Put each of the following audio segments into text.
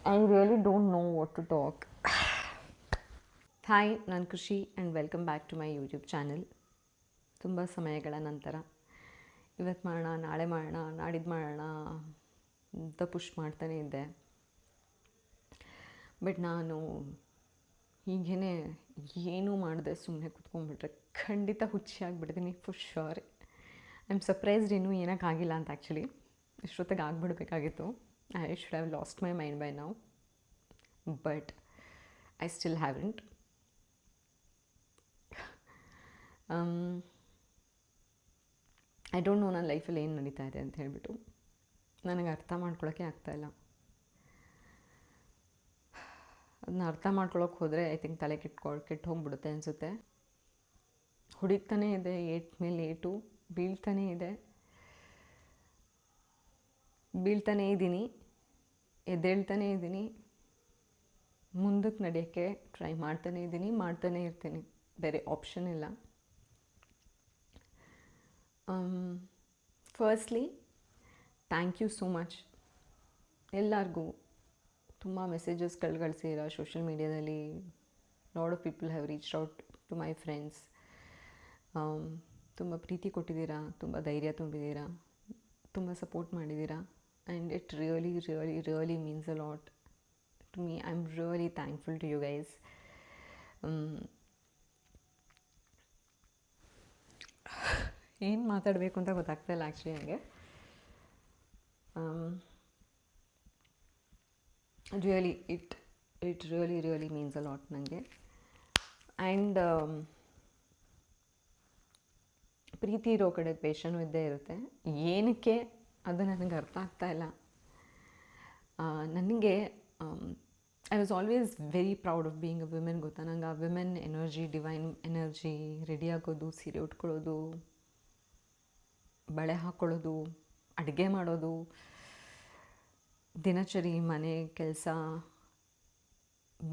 I really don't know what to talk. Hi, ನಾನು Khushi and welcome back to my YouTube channel. ತುಂಬ ಸಮಯಗಳ ನಂತರ ಇವತ್ತು ಮಾಡೋಣ, ನಾಳೆ ಮಾಡೋಣ, ನಾಡಿದ್ದು ಮಾಡೋಣ ಅಂತ ಪುಷ್ ಮಾಡ್ತಾನೇ ಇದ್ದೆ. ಬಟ್ ನಾನು ಹೀಗೇ ಏನೂ ಮಾಡಿದೆ ಸುಮ್ಮನೆ ಕೂತ್ಕೊಂಡ್ಬಿಟ್ರೆ ಖಂಡಿತ ಹುಚ್ಚಿಯಾಗಿಬಿಡ್ತೀನಿ for sure. I am surprised ಇನ್ನೂ ಏನಕ್ಕಾಗಿಲ್ಲ ಅಂತ. ಆ್ಯಕ್ಚುಲಿ ಇಷ್ಟೊತ್ತಿಗೆ ಆಗಿಬಿಡ್ಬೇಕಾಗಿತ್ತು. I should have lost my mind by now, but I still haven't. I don't know ನನ್ನ ಲೈಫಲ್ಲಿ ಏನು ನಡೀತಾ ಇದೆ ಅಂತ ಹೇಳಿಬಿಟ್ಟು ನನಗೆ ಅರ್ಥ ಮಾಡ್ಕೊಳ್ಳೋಕ್ಕೆ ಆಗ್ತಾಯಿಲ್ಲ. ಅದನ್ನ ಅರ್ಥ ಮಾಡ್ಕೊಳ್ಳೋಕೆ ಹೋದರೆ ಐ ಥಿಂಕ್ ತಲೆ ಕೆಟ್ಟು ಹೋಗ್ಬಿಡುತ್ತೆ ಅನಿಸುತ್ತೆ. ಹೊಡಿತಾನೇ ಇದೆ, ಏಟ್ ಮೇಲೆ ಏಟು ಬೀಳ್ತಾನೇ ಇದ್ದೀನಿ, ಎದ್ದೇಳ್ತಾನೇ ಇದ್ದೀನಿ, ಮುಂದಕ್ಕೆ ನಡೆಯೋಕ್ಕೆ ಟ್ರೈ ಮಾಡ್ತಾನೇ ಇರ್ತೀನಿ. ಬೇರೆ ಆಪ್ಷನ್ ಇಲ್ಲ. Firstly thank you so much ಎಲ್ಲರಿಗೂ. ತುಂಬ ಮೆಸೇಜಸ್ಗಳು ಕಳಿಸಿದ್ದೀರಾ ಸೋಷಿಯಲ್ ಮೀಡಿಯಾದಲ್ಲಿ. Lot of people have reached out to my friends. ತುಂಬ ಪ್ರೀತಿ ಕೊಟ್ಟಿದ್ದೀರಾ, ತುಂಬ ಧೈರ್ಯ ತುಂಬಿದ್ದೀರಾ, ತುಂಬ ಸಪೋರ್ಟ್ ಮಾಡಿದ್ದೀರಾ. And it really means a lot to me. I am really thankful to you guys. ಏನು ಮಾತಾಡಬೇಕು ಅಂತ ಗೊತ್ತಾಗ್ತಾಯಿಲ್ಲ ಆ್ಯಕ್ಚುಲಿ ನನಗೆ. It really means a lot ನನಗೆ. ಆ್ಯಂಡ್ ಪ್ರೀತಿ ಇರೋ ಕಡೆ ದ್ವೇಷನೂ ಇದ್ದೇ ಇರುತ್ತೆ. ಏನಕ್ಕೆ ಅದು ನನಗೆ ಅರ್ಥ ಆಗ್ತಾಯಿಲ್ಲ. ನನಗೆ I was always very proud of being a women. ಗೊತ್ತಾ ನಂಗೆ ಆ women energy, divine energy, ready ಆಗೋದು, ಸೀರೆ ಉಟ್ಕೊಳ್ಳೋದು, ಬಳೆ ಹಾಕ್ಕೊಳ್ಳೋದು, ಅಡುಗೆ ಮಾಡೋದು, ದಿನಚರಿ, ಮನೆ ಕೆಲಸ,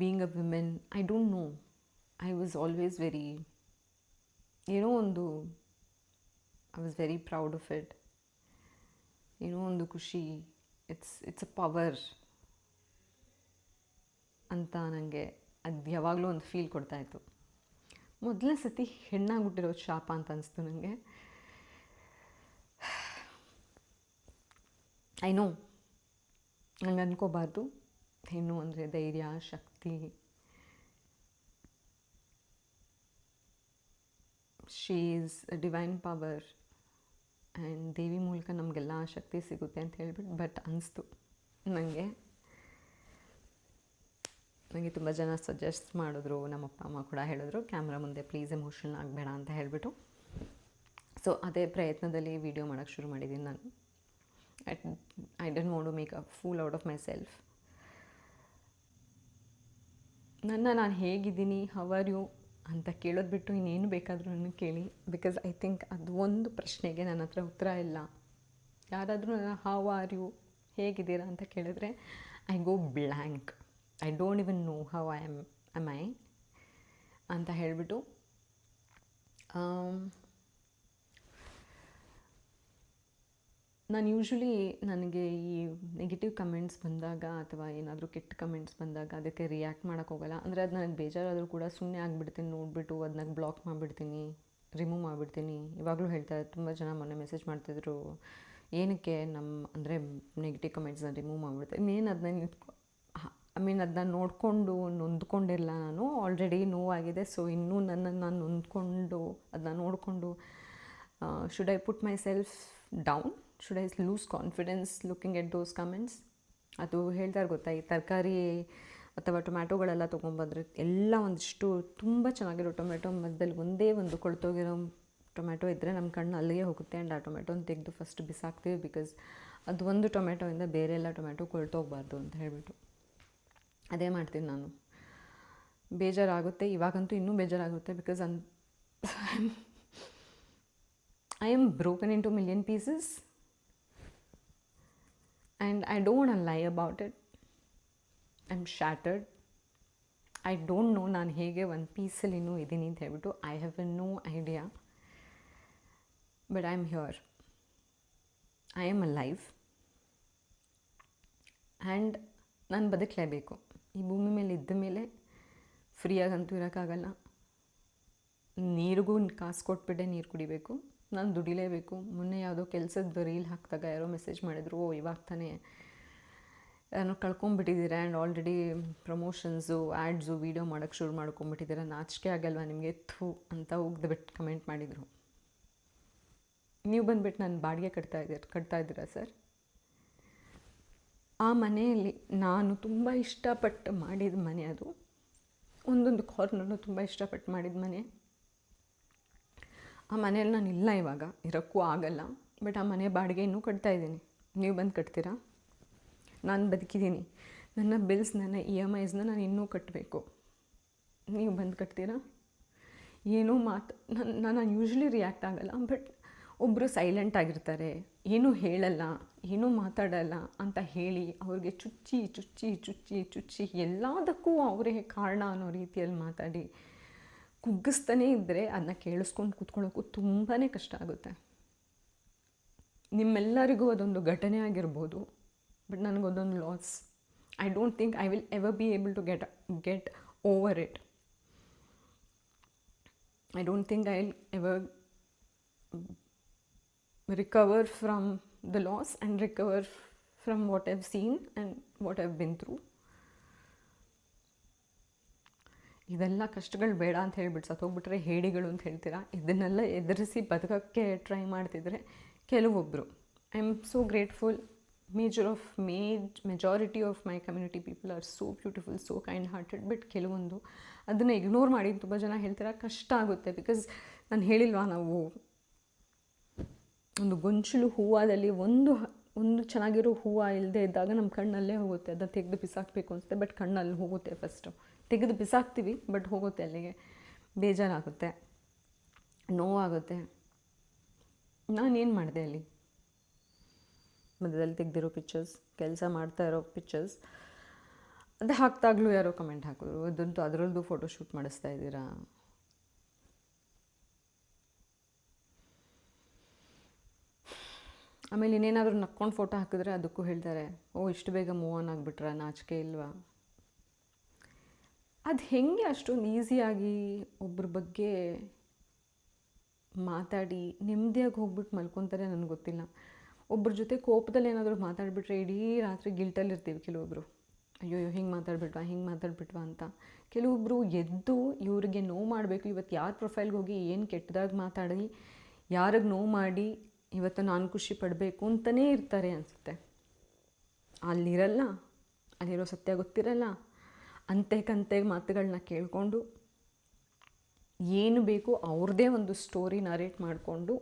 being a women, I don't no, I was always very, ಏನೋ ಒಂದು I was very proud of it. ಏನೋ ಒಂದು ಖುಷಿ, ಇಟ್ಸ್ ಅ ಪವರ್ ಅಂತ ನನಗೆ ಅದು ಯಾವಾಗಲೂ ಒಂದು ಫೀಲ್ ಕೊಡ್ತಾಯಿತ್ತು. ಮೊದಲನೇ ಸತಿ ಹೆಣ್ಣಾಗ್ಬಿಟ್ಟಿರೋದು ಶಾಪ ಅಂತ ಅನಿಸ್ತು ನನಗೆ. ಐ ನೋ, ಹಂಗೆ ಅಂದ್ಕೋಬಾರ್ದು. ಹೆಣ್ಣು ಅಂದರೆ ಧೈರ್ಯ, ಶಕ್ತಿ, she is a divine power and ದೇವಿ ಮೂಲಕ ನಮಗೆಲ್ಲ ಶಕ್ತಿ ಸಿಗುತ್ತೆ ಅಂತ ಹೇಳ್ಬಿಟ್ಟು. ಬಟ್ ಅನಿಸ್ತು ನನಗೆ ತುಂಬ ಜನ ಸಜೆಸ್ಟ್ ಮಾಡಿದ್ರು, ನಮ್ಮ ಅಪ್ಪ ಅಮ್ಮ ಕೂಡ ಹೇಳಿದ್ರು ಕ್ಯಾಮ್ರಾ ಮುಂದೆ ಪ್ಲೀಸ್ ಎಮೋಷನಲ್ ಆಗಬೇಡ ಅಂತ ಹೇಳಿಬಿಟ್ಟು. ಸೊ ಅದೇ ಪ್ರಯತ್ನದಲ್ಲಿ ವೀಡಿಯೋ ಮಾಡೋಕ್ಕೆ ಶುರು ಮಾಡಿದ್ದೀನಿ ನಾನು. I don't want to make a fool out of myself. ನಾನು ಹೇಗಿದ್ದೀನಿ, ಹೌ ಆರ್ ಯು ಅಂತ ಕೇಳೋದು ಬಿಟ್ಟು ಇನ್ನೇನು ಬೇಕಾದರೂ ನನಗೆ ಕೇಳಿ. ಬಿಕಾಸ್ ಐ ಥಿಂಕ್ ಅದು ಒಂದು ಪ್ರಶ್ನೆಗೆ ನನ್ನ ಹತ್ರ ಉತ್ತರ ಇಲ್ಲ. ಯಾರಾದರೂ ನನ್ನ ಹೌ ಆರ್ ಯು, ಹೇಗಿದ್ದೀರಾ ಅಂತ ಕೇಳಿದ್ರೆ I go blank. I don't even know how I ಅಂತ ಹೇಳಿಬಿಟ್ಟು ನಾನು ಯೂಶ್ವಲಿ ನನಗೆ ಈ ನೆಗೆಟಿವ್ ಕಮೆಂಟ್ಸ್ ಬಂದಾಗ ಅಥವಾ ಏನಾದರೂ ಕೆಟ್ಟ ಕಮೆಂಟ್ಸ್ ಬಂದಾಗ ಅದಕ್ಕೆ ರಿಯಾಕ್ಟ್ ಮಾಡೋಕ್ಕೋಗಲ್ಲ. ಅಂದರೆ ಅದು ನನಗೆ ಬೇಜಾರಾದರೂ ಕೂಡ ಸುಮ್ಮನೆ ಆಗಿಬಿಡ್ತೀನಿ, ನೋಡಿಬಿಟ್ಟು ಅದನ್ನ ಬ್ಲಾಕ್ ಮಾಡಿಬಿಡ್ತೀನಿ, ರಿಮೂವ್ ಮಾಡಿಬಿಡ್ತೀನಿ. ಇವಾಗಲೂ ಹೇಳ್ತಾರೆ, ತುಂಬ ಜನ ಮೊನ್ನೆ ಮೆಸೇಜ್ ಮಾಡ್ತಿದ್ರು, ಏನಕ್ಕೆ ಅಂದರೆ ನೆಗೆಟಿವ್ ಕಮೆಂಟ್ಸ್ನ ರಿಮೂವ್ ಮಾಡಿಬಿಡ್ತೀನಿ. ಇನ್ನೇನು ಅದನ್ನ ನೋಡಿಕೊಂಡು ನೊಂದ್ಕೊಂಡಿಲ್ಲ. ನಾನು ಆಲ್ರೆಡಿ ನೋವಾಗಿದೆ. ಸೊ ಇನ್ನೂ ನನ್ನನ್ನು ನಾನು ನೊಂದ್ಕೊಂಡು ಅದನ್ನ ನೋಡಿಕೊಂಡು should I put my self down, should I loose confidence looking at those comments? ಅದು ಹೇಳ್ತಾರೆ ಗೊತ್ತಾ, ಈ ತರಕಾರಿ ಅಥವಾ ಟೊಮ್ಯಾಟೊಗಳೆಲ್ಲ ತೊಗೊಂಬಂದ್ರೆ ಎಲ್ಲ ಒಂದಿಷ್ಟು ತುಂಬ ಚೆನ್ನಾಗಿರೋ ಟೊಮೆಟೊ ಮಧ್ಯದಲ್ಲಿ ಒಂದೇ ಒಂದು ಕೊಳ್ತೋಗಿರೋ ಟೊಮೆಟೊ ಇದ್ದರೆ ನಮ್ಮ ಕಣ್ಣು ಅಲ್ಲಿಗೆ ಹೋಗುತ್ತೆ. ಆ್ಯಂಡ್ ಆ ಟೊಮೆಟೊನ ತೆಗೆದು ಫಸ್ಟ್ ಬಿಸಾಕ್ತೀವಿ. ಬಿಕಾಸ್ ಅದು ಒಂದು ಟೊಮೆಟೊಯಿಂದ ಬೇರೆ ಎಲ್ಲ ಟೊಮೆಟೊ ಕೊಳ್ತೋಗಬಾರ್ದು ಅಂತ ಹೇಳಿಬಿಟ್ಟು ಅದೇ ಮಾಡ್ತೀನಿ ನಾನು. ಬೇಜಾರಾಗುತ್ತೆ, ಇವಾಗಂತೂ ಇನ್ನೂ ಬೇಜಾರಾಗುತ್ತೆ. Because I am broken in two million pieces and I don't want to lie about it. I am shattered. I don't know ನಾನು ಹೇಗೆ ಒಂದು ಪೀಸಲ್ಲಿ ಇನ್ನೂ ಇದ್ದೀನಿ ಅಂತ ಹೇಳ್ಬಿಟ್ಟು. I have no idea. But I am here. I am alive. And ನಾನು ಬದುಕಲೇಬೇಕು. ಈ ಭೂಮಿ ಮೇಲೆ ಇದ್ದ ಮೇಲೆ ಫ್ರೀಯಾಗಂತೂ ಇರೋಕ್ಕಾಗಲ್ಲ. ನೀರಿಗೂ ಕಾಸು ಕೊಟ್ಬಿಟ್ಟೆ ನೀರು ಕುಡಿಬೇಕು. ನಾನು ದುಡಿಲೇಬೇಕು. ಮೊನ್ನೆ ಯಾವುದೋ ಕೆಲಸದ ರೀಲ್ ಹಾಕಿದಾಗ ಯಾರೋ ಮೆಸೇಜ್ ಮಾಡಿದ್ರು, ಓ ಇವಾಗ ತಾನೇ ಏನೋ ಕಳ್ಕೊಂಬಿಟ್ಟಿದ್ದೀರಾ and already promotions ads video ಮಾಡೋಕ್ಕೆ ಶುರು ಮಾಡ್ಕೊಂಬಿಟ್ಟಿದ್ದೀರಾ, ನಾಚಿಕೆ ಆಗಲ್ವಾ ನಿಮಗೆ ಥೂ ಅಂತ ಉಗ್ದುಬಿಟ್ಟು ಕಮೆಂಟ್ ಮಾಡಿದರು. ನೀವು ಬಂದುಬಿಟ್ಟು ನಾನು ಬಾಡಿಗೆ ಕಟ್ತಾ ಇದ್ದೀರಾ ಸರ್? ಆ ಮನೆಯಲ್ಲಿ ನಾನು ತುಂಬ ಇಷ್ಟಪಟ್ಟು ಮಾಡಿದ ಮನೆ ಅದು. ಒಂದೊಂದು ಕಾರ್ನರ್ನು ತುಂಬ ಇಷ್ಟಪಟ್ಟು ಮಾಡಿದ ಮನೆ. ಆ ಮನೆಯಲ್ಲಿ ನಾನು ಇಲ್ಲ, ಇವಾಗ ಇರೋಕ್ಕೂ ಆಗಲ್ಲ. ಬಟ್ ಆ ಮನೆ ಬಾಡಿಗೆ ಇನ್ನೂ ಕಟ್ತಾಯಿದ್ದೀನಿ. ನೀವು ಬಂದು ಕಟ್ತೀರಾ? ನಾನು ಬದುಕಿದ್ದೀನಿ. ನನ್ನ ಬಿಲ್ಸ್, ನನ್ನ EMIsನ ನಾನು ಇನ್ನೂ ಕಟ್ಟಬೇಕು. ನೀವು ಬಂದು ಕಟ್ತೀರಾ? ಏನೂ ನಾನು ಯೂಶ್ವಲಿ ರಿಯಾಕ್ಟ್ ಆಗಲ್ಲ. ಬಟ್ ಒಬ್ಬರು ಸೈಲೆಂಟ್ ಆಗಿರ್ತಾರೆ, ಏನೂ ಹೇಳಲ್ಲ, ಏನೂ ಮಾತಾಡಲ್ಲ ಅಂತ ಹೇಳಿ ಅವ್ರಿಗೆ ಚುಚ್ಚಿ ಚುಚ್ಚಿ ಚುಚ್ಚಿ ಚುಚ್ಚಿ ಎಲ್ಲದಕ್ಕೂ ಅವರೇ ಕಾರಣ ಅನ್ನೋ ರೀತಿಯಲ್ಲಿ ಮಾತಾಡಿ ಕುಗ್ಗಿಸ್ತಾನೇ ಇದ್ದರೆ ಅದನ್ನ ಕೇಳಿಸ್ಕೊಂಡು ಕೂತ್ಕೊಳ್ಳೋಕ್ಕೂ ತುಂಬಾ ಕಷ್ಟ ಆಗುತ್ತೆ. ನಿಮ್ಮೆಲ್ಲರಿಗೂ ಅದೊಂದು ಘಟನೆ ಆಗಿರ್ಬೋದು, ಬಟ್ ನನಗೊಂದೊಂದು loss. I don't think I will ever be able to get over it. I don't think I will ever recover from the loss and recover from what I've seen and what I've been through. ಇದೆಲ್ಲ ಕಷ್ಟಗಳು ಬೇಡ ಅಂತ ಹೇಳಿಬಿಟ್ಟು ಸತ್ತೋಗ್ಬಿಟ್ರೆ ಹೇಡಿಗಳು ಅಂತ ಹೇಳ್ತೀರಾ. ಇದನ್ನೆಲ್ಲ ಎದುರಿಸಿ ಬದುಕೋಕ್ಕೆ try ಮಾಡ್ತಿದ್ರೆ ಕೆಲವೊಬ್ಬರು, I am so grateful. Majority of my community people are so beautiful, so kind hearted. But ಕೆಲವೊಂದು ಅದನ್ನು ಇಗ್ನೋರ್ ಮಾಡಿ ತುಂಬ ಜನ ಹೇಳ್ತೀರಾ ಕಷ್ಟ ಆಗುತ್ತೆ. ಬಿಕಾಸ್ ನಾನು ಹೇಳಿಲ್ವಾ, ನಾವು ಒಂದು ಗೊಂಚಲು ಹೂವಾದಲ್ಲಿ ಒಂದು ಚೆನ್ನಾಗಿರೋ ಹೂವು ಇಲ್ಲದೆ ಇದ್ದಾಗ ನಮ್ಮ ಕಣ್ಣಲ್ಲೇ ಹೋಗುತ್ತೆ. ಅದನ್ನು ತೆಗೆದು ಬಿಸಾಕಬೇಕು ಅನಿಸುತ್ತೆ, ಬಟ್ ಕಣ್ಣಲ್ಲಿ ಹೋಗುತ್ತೆ. ಫಸ್ಟು ತೆಗೆದು ಬಿಸಾಕ್ತೀವಿ, ಬಟ್ ಹೋಗುತ್ತೆ ಅಲ್ಲಿಗೆ. ಬೇಜಾರಾಗುತ್ತೆ, ನೋವಾಗುತ್ತೆ. ನಾನೇನು ಮಾಡಿದೆ ಅಲ್ಲಿ? ಮಧ್ಯದಲ್ಲಿ ತೆಗೆದಿರೋ ಪಿಕ್ಚರ್ಸ್, ಕೆಲಸ ಮಾಡ್ತಾ ಇರೋ ಪಿಕ್ಚರ್ಸ್, ಅದು ಹಾಕ್ದಾಗಲೂ ಯಾರೋ ಕಮೆಂಟ್ ಹಾಕಿದ್ರು, ಅದಂತೂ ಅದರಲ್ಲೂ ಫೋಟೋಶೂಟ್ ಮಾಡಿಸ್ತಾ ಇದ್ದೀರಾ. ಆಮೇಲೆ ಇನ್ನೇನಾದರೂ ನಕ್ಕೊಂಡು ಫೋಟೋ ಹಾಕಿದ್ರೆ ಅದಕ್ಕೂ ಹೇಳ್ತಾರೆ, ಓ ಇಷ್ಟು ಬೇಗ ಮೂವ್ ಆನ್ ಆಗಿಬಿಟ್ರಾ, ನಾಚಿಕೆ ಇಲ್ವಾ? ಅದು ಹೇಗೆ ಅಷ್ಟೊಂದು ಈಸಿಯಾಗಿ ಒಬ್ಬರ ಬಗ್ಗೆ ಮಾತಾಡಿ ನೆಮ್ಮದಿಯಾಗಿ ಹೋಗ್ಬಿಟ್ಟು ಮಲ್ಕೊತಾರೆ ನನಗೆ ಗೊತ್ತಿಲ್ಲ. ಒಬ್ಬರ ಜೊತೆ ಕೋಪದಲ್ಲಿ ಏನಾದರೂ ಮಾತಾಡಿಬಿಟ್ರೆ ಇಡೀ ರಾತ್ರಿ ಗಿಲ್ಟಲ್ಲಿ ಇರ್ತೀವಿ ಕೆಲವೊಬ್ಬರು. ಅಯ್ಯೋ ಹಿಂಗೆ ಮಾತಾಡ್ಬಿಟ್ವಾ ಅಂತ. ಕೆಲವೊಬ್ಬರು ಎದ್ದು ಇವ್ರಿಗೆ ನೋವು ಮಾಡಬೇಕು, ಇವತ್ತು ಯಾರ ಪ್ರೊಫೈಲ್ಗೆ ಹೋಗಿ ಏನು ಕೆಟ್ಟದಾಗಿ ಮಾತಾಡಿ ಯಾರಿಗೆ ನೋವು ಮಾಡಿ ಇವತ್ತು ನಾನು ಖುಷಿ ಪಡಬೇಕು ಅಂತಲೇ ಇರ್ತಾರೆ ಅನಿಸುತ್ತೆ. ಅಲ್ಲಿರಲ್ಲ, ಅಲ್ಲಿರೋ ಸತ್ಯ ಗೊತ್ತಿರಲ್ಲ. ಅಂತೆಗೆ ಮಾತುಗಳನ್ನ ಕೇಳಿಕೊಂಡು ಏನು ಬೇಕು ಅವ್ರದ್ದೇ ಒಂದು ಸ್ಟೋರಿ ನರೇಟ್ ಮಾಡಿಕೊಂಡು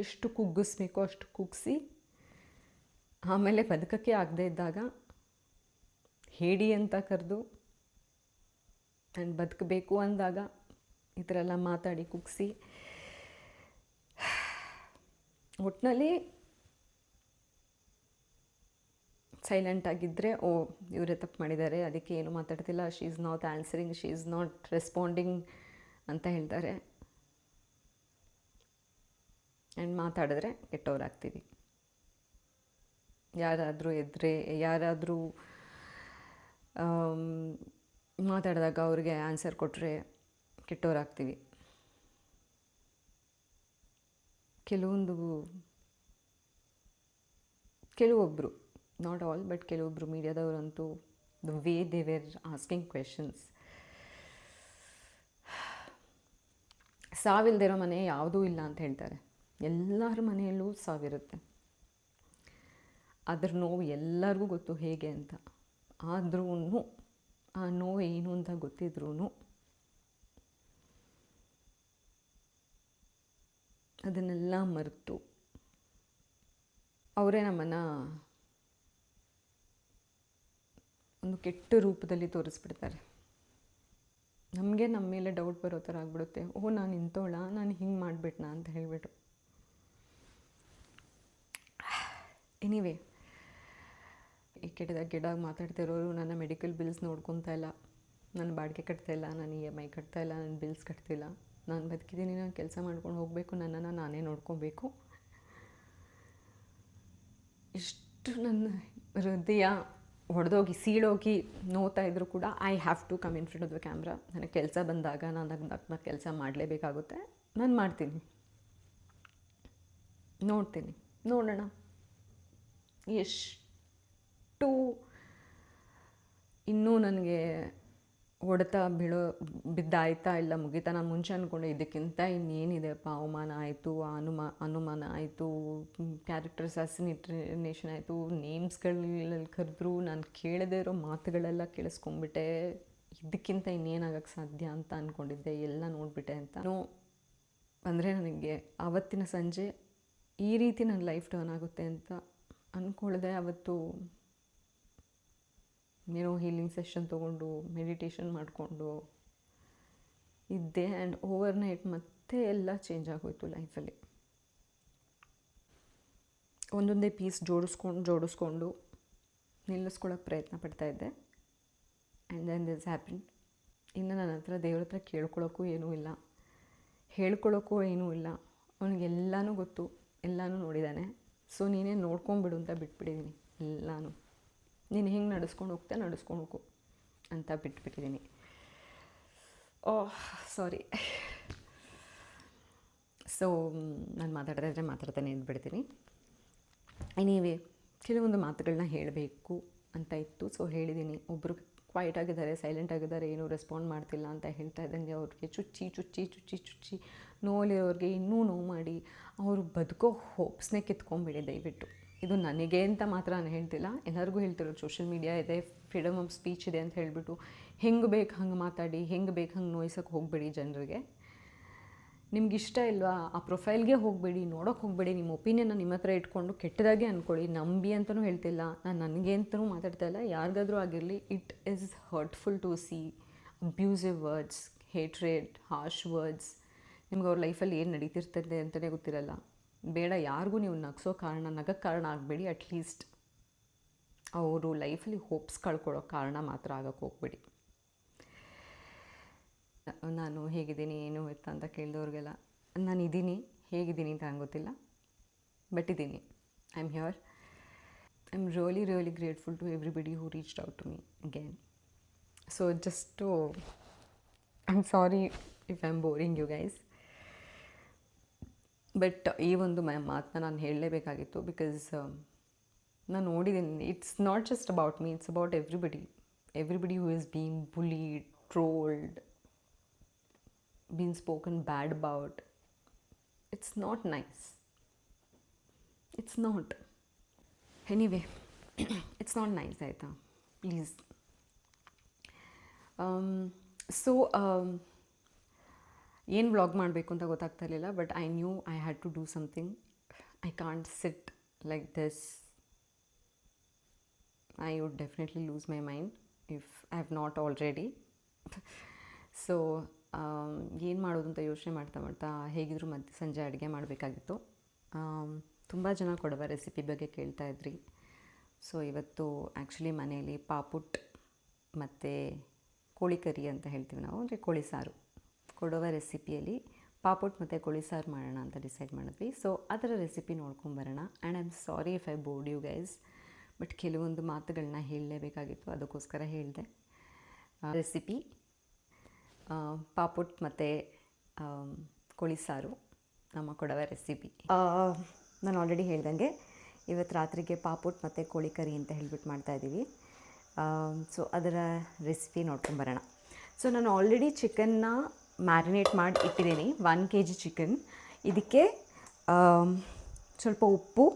ಎಷ್ಟು ಕುಗ್ಗಿಸ್ಬೇಕೋ ಅಷ್ಟು ಕುಗ್ಗಿಸಿ, ಆಮೇಲೆ ಬದುಕಕ್ಕೆ ಆಗದೆ ಇದ್ದಾಗ ಹೇಡಿ ಅಂತ ಕರೆದು ನಾನು ಬದುಕಬೇಕು ಅಂದಾಗ ಈ ಥರ ಎಲ್ಲ ಮಾತಾಡಿ ಕುಗ್ಗಿಸಿ, ಒಟ್ಟಿನಲ್ಲಿ ಸೈಲೆಂಟ್ ಆಗಿದ್ದರೆ ಓ ಇವರೇ ತಪ್ಪು ಮಾಡಿದ್ದಾರೆ, ಅದಕ್ಕೆ ಏನು ಮಾತಾಡ್ತಿಲ್ಲ, she is not answering, she is not responding ಅಂತ ಹೇಳ್ತಾರೆ. ಆ್ಯಂಡ್ ಮಾತಾಡಿದ್ರೆ ಕೆಟ್ಟವರಾಗ್ತೀವಿ. ಯಾರಾದರೂ ಮಾತಾಡಿದಾಗ ಅವ್ರಿಗೆ ಆನ್ಸರ್ ಕೊಟ್ಟರೆ ಕೆಟ್ಟವರಾಗ್ತೀವಿ. ಕೆಲವೊಬ್ಬರು, ನಾಟ್ ಆಲ್, ಬಟ್ ಕೆಲವೊಬ್ಬರು ಮೀಡಿಯಾದವರಂತೂ the way they were asking questions. ಸಾವಿಲ್ದಿರೋ ಮನೆ ಯಾವುದೂ ಇಲ್ಲ ಅಂತ ಹೇಳ್ತಾರೆ. ಎಲ್ಲರ ಮನೆಯಲ್ಲೂ ಸಾವಿರುತ್ತೆ. ಅದ್ರ ನೋವು ಎಲ್ಲರಿಗೂ ಗೊತ್ತು ಹೇಗೆ ಅಂತ. ಆದ್ರೂ ಆ ನೋವು ಏನು ಅಂತ ಗೊತ್ತಿದ್ರೂ ಅದನ್ನೆಲ್ಲ ಮರೆತು ಅವರೇ ನಮ್ಮನ್ನು ಒಂದು ಕೆಟ್ಟ ರೂಪದಲ್ಲಿ ತೋರಿಸ್ಬಿಡ್ತಾರೆ. ನಮಗೆ ನಮ್ಮ ಮೇಲೆ ಡೌಟ್ ಬರೋ ಥರ ಆಗಿಬಿಡುತ್ತೆ. ಓ ನಾನು ಇಂಥೋಳ, ನಾನು ಹಿಂಗೆ ಮಾಡಿಬಿಟ್ನಾ ಅಂತ ಹೇಳಿಬಿಟ್ಟು. ಎನಿವೇ, ಈ ಕೆಟ್ಟದಾಗಿ ಮಾತಾಡ್ತಿರೋರು ನನ್ನ ಮೆಡಿಕಲ್ ಬಿಲ್ಸ್ ನೋಡ್ಕೊತಾ ಇಲ್ಲ, ನನ್ನ ಬಾಡಿಗೆ ಕಟ್ತಾಯಿಲ್ಲ, ನಾನು EMI ಕಟ್ತಾಯಿಲ್ಲ, ನನ್ನ ಬಿಲ್ಸ್ ಕಟ್ತಿಲ್ಲ. ನಾನು ಬದುಕಿದ್ದೀನಿ, ನಾನು ಕೆಲಸ ಮಾಡ್ಕೊಂಡು ಹೋಗಬೇಕು, ನನ್ನನ್ನು ನಾನೇ ನೋಡ್ಕೊಬೇಕು. ಇಷ್ಟು ನನ್ನ ಹೃದಯ ಹೊಡೆದೋಗಿ ಸೀಳೋಗಿ ನೋತಾ ಇದ್ದರೂ ಕೂಡ I have to come in front of the camera. ನನಗೆ ಕೆಲಸ ಬಂದಾಗ ನಾನು ಕೆಲಸ ಮಾಡಲೇಬೇಕಾಗುತ್ತೆ. ನಾನು ಮಾಡ್ತೀನಿ, ನೋಡ್ತೀನಿ, ನೋಡೋಣ ಎಷ್ಟು ಇನ್ನೂ ನನಗೆ ಹೊಡೆತ ಬಿದ್ದಾಯ್ತಾ ಇಲ್ಲ ಮುಗಿತಾ. ನಾನು ಮುಂಚೆ ಅಂದ್ಕೊಂಡೆ ಇದಕ್ಕಿಂತ ಇನ್ನೇನಿದೆಪ್ಪ, ಅವಮಾನ ಆಯಿತು, ಅನುಮಾನ ಆಯಿತು, ಕ್ಯಾರೆಕ್ಟರ್ ಅಸಾಸಿನೇಷನ್ ಆಯಿತು, ನೇಮ್ಸ್ಗಳಲ್ಲಿ ಕರೆದ್ರು, ನಾನು ಕೇಳದೇ ಇರೋ ಮಾತುಗಳೆಲ್ಲ ಕೇಳಿಸ್ಕೊಂಡ್ಬಿಟ್ಟೆ, ಇದಕ್ಕಿಂತ ಇನ್ನೇನಾಗಕ್ಕೆ ಸಾಧ್ಯ ಅಂತ ಅಂದ್ಕೊಂಡಿದ್ದೆ, ಎಲ್ಲ ನೋಡಿಬಿಟ್ಟೆ ಅಂತ. ಅಂದರೆ ನನಗೆ ಆವತ್ತಿನ ಸಂಜೆ ಈ ರೀತಿ ನನ್ನ ಲೈಫ್ ಟರ್ನ್ ಆಗುತ್ತೆ ಅಂತ ಅಂದ್ಕೊಳ್ದೆ. ಅವತ್ತು ಏನೋ ಹೀಲಿಂಗ್ ಸೆಷನ್ ತೊಗೊಂಡು ಮೆಡಿಟೇಷನ್ ಮಾಡಿಕೊಂಡು ಇದ್ದೆ. ಆ್ಯಂಡ್ ಓವರ್ ನೈಟ್ ಮತ್ತೆ ಎಲ್ಲ ಚೇಂಜ್ ಆಗೋಯ್ತು ಲೈಫಲ್ಲಿ. ಒಂದೊಂದೇ ಪೀಸ್ ಜೋಡಿಸ್ಕೊಂಡು ನಿಲ್ಲಿಸ್ಕೊಳ್ಳೋಕೆ ಪ್ರಯತ್ನ ಪಡ್ತಾಯಿದ್ದೆ. And then this happen. ಇನ್ನು ನನ್ನ ಹತ್ರ ದೇವ್ರ ಹತ್ರ ಕೇಳ್ಕೊಳ್ಳೋಕ್ಕೂ ಏನೂ ಇಲ್ಲ, ಹೇಳ್ಕೊಳ್ಳೋಕ್ಕೂ ಏನೂ ಇಲ್ಲ. ಅವನಿಗೆಲ್ಲನೂ ಗೊತ್ತು, ಎಲ್ಲನೂ ನೋಡಿದ್ದಾನೆ. ಸೊ ನೀನೇ ನೋಡ್ಕೊಂಬಿಡು ಅಂತ ಬಿಟ್ಬಿಟ್ಟಿದ್ದೀನಿ. ಎಲ್ಲನೂ ನೀನು ಹೆಂಗೆ ನಡೆಸ್ಕೊಂಡು ಹೋಗು ಅಂತ ಬಿಟ್ಬಿಟ್ಟಿದ್ದೀನಿ. ಓಹ್ ಸಾರಿ. ಸೊ ನಾನು ಮಾತಾಡ್ತಾನೆ ಇದ್ಬಿಡ್ತೀನಿ. ಎನಿವೇ, ಕೆಲವೊಂದು ಮಾತುಗಳನ್ನ ಹೇಳಬೇಕು ಅಂತ ಇತ್ತು. ಸೊ ಹೇಳಿದ್ದೀನಿ. ಒಬ್ಬರು ಕ್ವೈಟ್ ಆಗಿದ್ದಾರೆ, ಸೈಲೆಂಟ್ ಆಗಿದ್ದಾರೆ, ಏನೂ ರೆಸ್ಪಾಂಡ್ ಮಾಡ್ತಿಲ್ಲ ಅಂತ ಹೇಳ್ತಾ ಇದ್ದಂಗೆ ಅವ್ರಿಗೆ ಚುಚ್ಚಿ ನೋವಿರೋರಿಗೆ ಇನ್ನೂ ನೋವು ಮಾಡಿ ಅವರು ಬದುಕೋ ಹೋಪ್ಸ್ನೇ ಕಿತ್ಕೊಂಡ್ಬಿಡಿ ದಯವಿಟ್ಟು. ಇದು ನನಗೆ ಅಂತ ಮಾತ್ರ ನಾನು ಹೇಳ್ತಿಲ್ಲ, ಎಲ್ಲರಿಗೂ ಹೇಳ್ತಿರೋದು. ಸೋಷಿಯಲ್ ಮೀಡಿಯಾ ಇದೆ, ಫ್ರೀಡಮ್ ಆಫ್ ಸ್ಪೀಚ್ ಇದೆ ಅಂತ ಹೇಳಿಬಿಟ್ಟು ಹೆಂಗೆ ಬೇಕು ಹಂಗೆ ಮಾತಾಡಿ, ಹೆಂಗೆ ಬೇಕು ಹಂಗೆ ನೋಯ್ಸೋಕ್ಕೆ ಹೋಗಬೇಡಿ ಜನರಿಗೆ. ನಿಮ್ಗೆ ಇಷ್ಟ ಇಲ್ವಾ ಆ ಪ್ರೊಫೈಲ್ಗೆ ಹೋಗಬೇಡಿ, ನೋಡೋಕ್ಕೆ ಹೋಗಬೇಡಿ. ನಿಮ್ಮ ಒಪಿನಿಯನ್ನ ನಿಮ್ಮ ಹತ್ರ ಇಟ್ಕೊಂಡು ಕೆಟ್ಟದಾಗೆ ಅಂದ್ಕೊಳ್ಳಿ. ನಂಬಿ ಅಂತಲೂ ಹೇಳ್ತಿಲ್ಲ, ನಾನು ನನಗೆ ಅಂತಲೂ ಮಾತಾಡ್ತಾ ಇಲ್ಲ, ಯಾರಿಗಾದರೂ ಆಗಿರಲಿ. It is hurtful to see abusive words, hatred, harsh words. ನಿಮ್ಗೆ ಅವ್ರ ಲೈಫಲ್ಲಿ ಏನು ನಡೀತಿರ್ತದೆ ಅಂತಲೇ ಗೊತ್ತಿರಲ್ಲ. ಬೇಡ, ಯಾರಿಗೂ ನೀವು ನಗಕ್ಕೆ ಕಾರಣ ಆಗಬೇಡಿ. ಅಟ್ಲೀಸ್ಟ್ ಅವರು ಲೈಫಲ್ಲಿ ಹೋಪ್ಸ್ ಕಳ್ಕೊಳ್ಳೋ ಕಾರಣ ಮಾತ್ರ ಆಗಕ್ಕೆ ಹೋಗ್ಬೇಡಿ. ನಾನು ಹೇಗಿದ್ದೀನಿ, ಏನು ಎತ್ತ ಅಂತ ಕೇಳಿದವ್ರಿಗೆಲ್ಲ ನಾನು ಇದ್ದೀನಿ, ಹೇಗಿದ್ದೀನಿ ಅಂತ ನಂಗೆ ಗೊತ್ತಿಲ್ಲ, ಬಟ್ ಇದ್ದೀನಿ. I am here. I am really grateful to everybody who reached out to me again. So just I am sorry if I am boring you guys. But ಈ ಒಂದು ಮಾತನ್ನ ನಾನು ಹೇಳಲೇಬೇಕಾಗಿತ್ತು. ಬಿಕಾಸ್ ನಾನು ನೋಡಿದ್ದೀನಿ, it's not just about me, it's about everybody who is been bullied, trolled, been spoken bad about. It's not nice. It's not. Anyway, it's not nice aita, please. So ಏನು vlog ಮಾಡಬೇಕು ಅಂತ ಗೊತ್ತಾಗ್ತಾ ಇರಲಿಲ್ಲ. But I knew I had to do something. I can't sit like this. I would definitely lose my mind if I have not already. So ಏನು ಮಾಡೋದು ಅಂತ ಯೋಚನೆ ಮಾಡ್ತಾ ಹೇಗಿದ್ರು ಸಂಜೆ ಅಡುಗೆ ಮಾಡಬೇಕಾಗಿತ್ತು. ತುಂಬ ಜನ ಕೊಡವ ರೆಸಿಪಿ ಬಗ್ಗೆ ಕೇಳ್ತಾ ಇದ್ರಿ. ಸೊ ಇವತ್ತು ಆ್ಯಕ್ಚುಲಿ ಮನೆಯಲ್ಲಿ ಪಾಪುಟ್ ಮತ್ತು ಕೋಳಿ ಕರಿ ಅಂತ ಹೇಳ್ತೀವಿ ನಾವು, ಅಂದರೆ ಕೋಳಿ ಸಾರು. ಕೊಡವ ರೆಸಿಪಿಯಲ್ಲಿ ಪಾಪುಟ್ ಮತ್ತು ಕೋಳಿ ಸಾರು ಮಾಡೋಣ ಅಂತ ಡಿಸೈಡ್ ಮಾಡಿದ್ವಿ. ಸೊ ಅದರ ರೆಸಿಪಿ ನೋಡ್ಕೊಂಬರೋಣ. And I am sorry if I bored you guys, but ಕೆಲವೊಂದು ಮಾತುಗಳನ್ನ ಹೇಳಲೇಬೇಕಾಗಿತ್ತು, ಅದಕ್ಕೋಸ್ಕರ ಹೇಳಿದೆ. ರೆಸಿಪಿ ಪಾಪುಟ್ ಮತ್ತು ಕೋಳಿ ಸಾರು, ನಮ್ಮ ಕೊಡವ ರೆಸಿಪಿ. ನಾನು ಆಲ್ರೆಡಿ ಹೇಳ್ದಂಗೆ ಇವತ್ತು ರಾತ್ರಿಗೆ ಪಾಪುಟ್ ಮತ್ತು ಕೋಳಿ ಕರಿ ಅಂತ ಹೇಳ್ಬಿಟ್ಟು ಮಾಡ್ತಾಯಿದ್ದೀವಿ. ಸೊ ಅದರ ರೆಸಿಪಿ ನೋಡ್ಕೊಂಬರೋಣ. ಸೊ ನಾನು ಆಲ್ರೆಡಿ ಚಿಕನ್ನ ಮ್ಯಾರಿನೇಟ್ ಮಾಡಿ ಇಟ್ಟಿದ್ದೀನಿ. 1 kg ಚಿಕನ್. ಇದಕ್ಕೆ ಸ್ವಲ್ಪ ಉಪ್ಪು,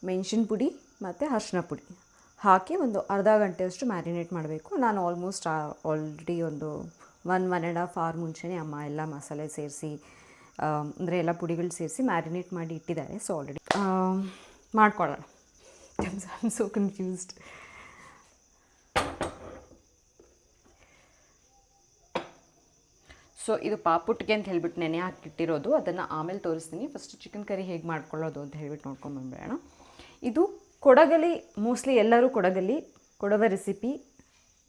ಮೆಣಸಿನ ಪುಡಿ ಮತ್ತು ಅರಿಶಿನ ಪುಡಿ ಹಾಕಿ ಒಂದು ಅರ್ಧ ಗಂಟೆಯಷ್ಟು ಮ್ಯಾರಿನೇಟ್ ಮಾಡಬೇಕು. ನಾನು ಆಲ್ಮೋಸ್ಟ್ ಆಲ್ರೆಡಿ ಒಂದು 1.5 hour ಮುಂಚೆನೇ ಅಮ್ಮ ಎಲ್ಲ ಮಸಾಲೆ ಸೇರಿಸಿ, ಅಂದರೆ ಎಲ್ಲ ಪುಡಿಗಳು ಸೇರಿಸಿ ಮ್ಯಾರಿನೇಟ್ ಮಾಡಿ ಇಟ್ಟಿದ್ದಾರೆ. ಸೊ ಆಲ್ರೆಡಿ ಮಾಡ್ಕೊಳ್ಳೋಣ. I am so confused. So ಇದು ಪಾಪುಟ್ಗೆ ಅಂತ ಹೇಳ್ಬಿಟ್ಟು ನೆನೆ ಹಾಕಿಟ್ಟಿರೋದು, ಅದನ್ನು ಆಮೇಲೆ ತೋರಿಸ್ತೀನಿ. ಫಸ್ಟ್ ಚಿಕನ್ ಕರಿ ಹೇಗೆ ಮಾಡ್ಕೊಳ್ಳೋದು ಅಂತ ಹೇಳ್ಬಿಟ್ಟು ನೋಡ್ಕೊಂಬಂದ್ಬಿಡೋಣ. ಇದು ಕೊಡಗಲ್ಲಿ ಮೋಸ್ಟ್ಲಿ ಎಲ್ಲರೂ Kodava recipe,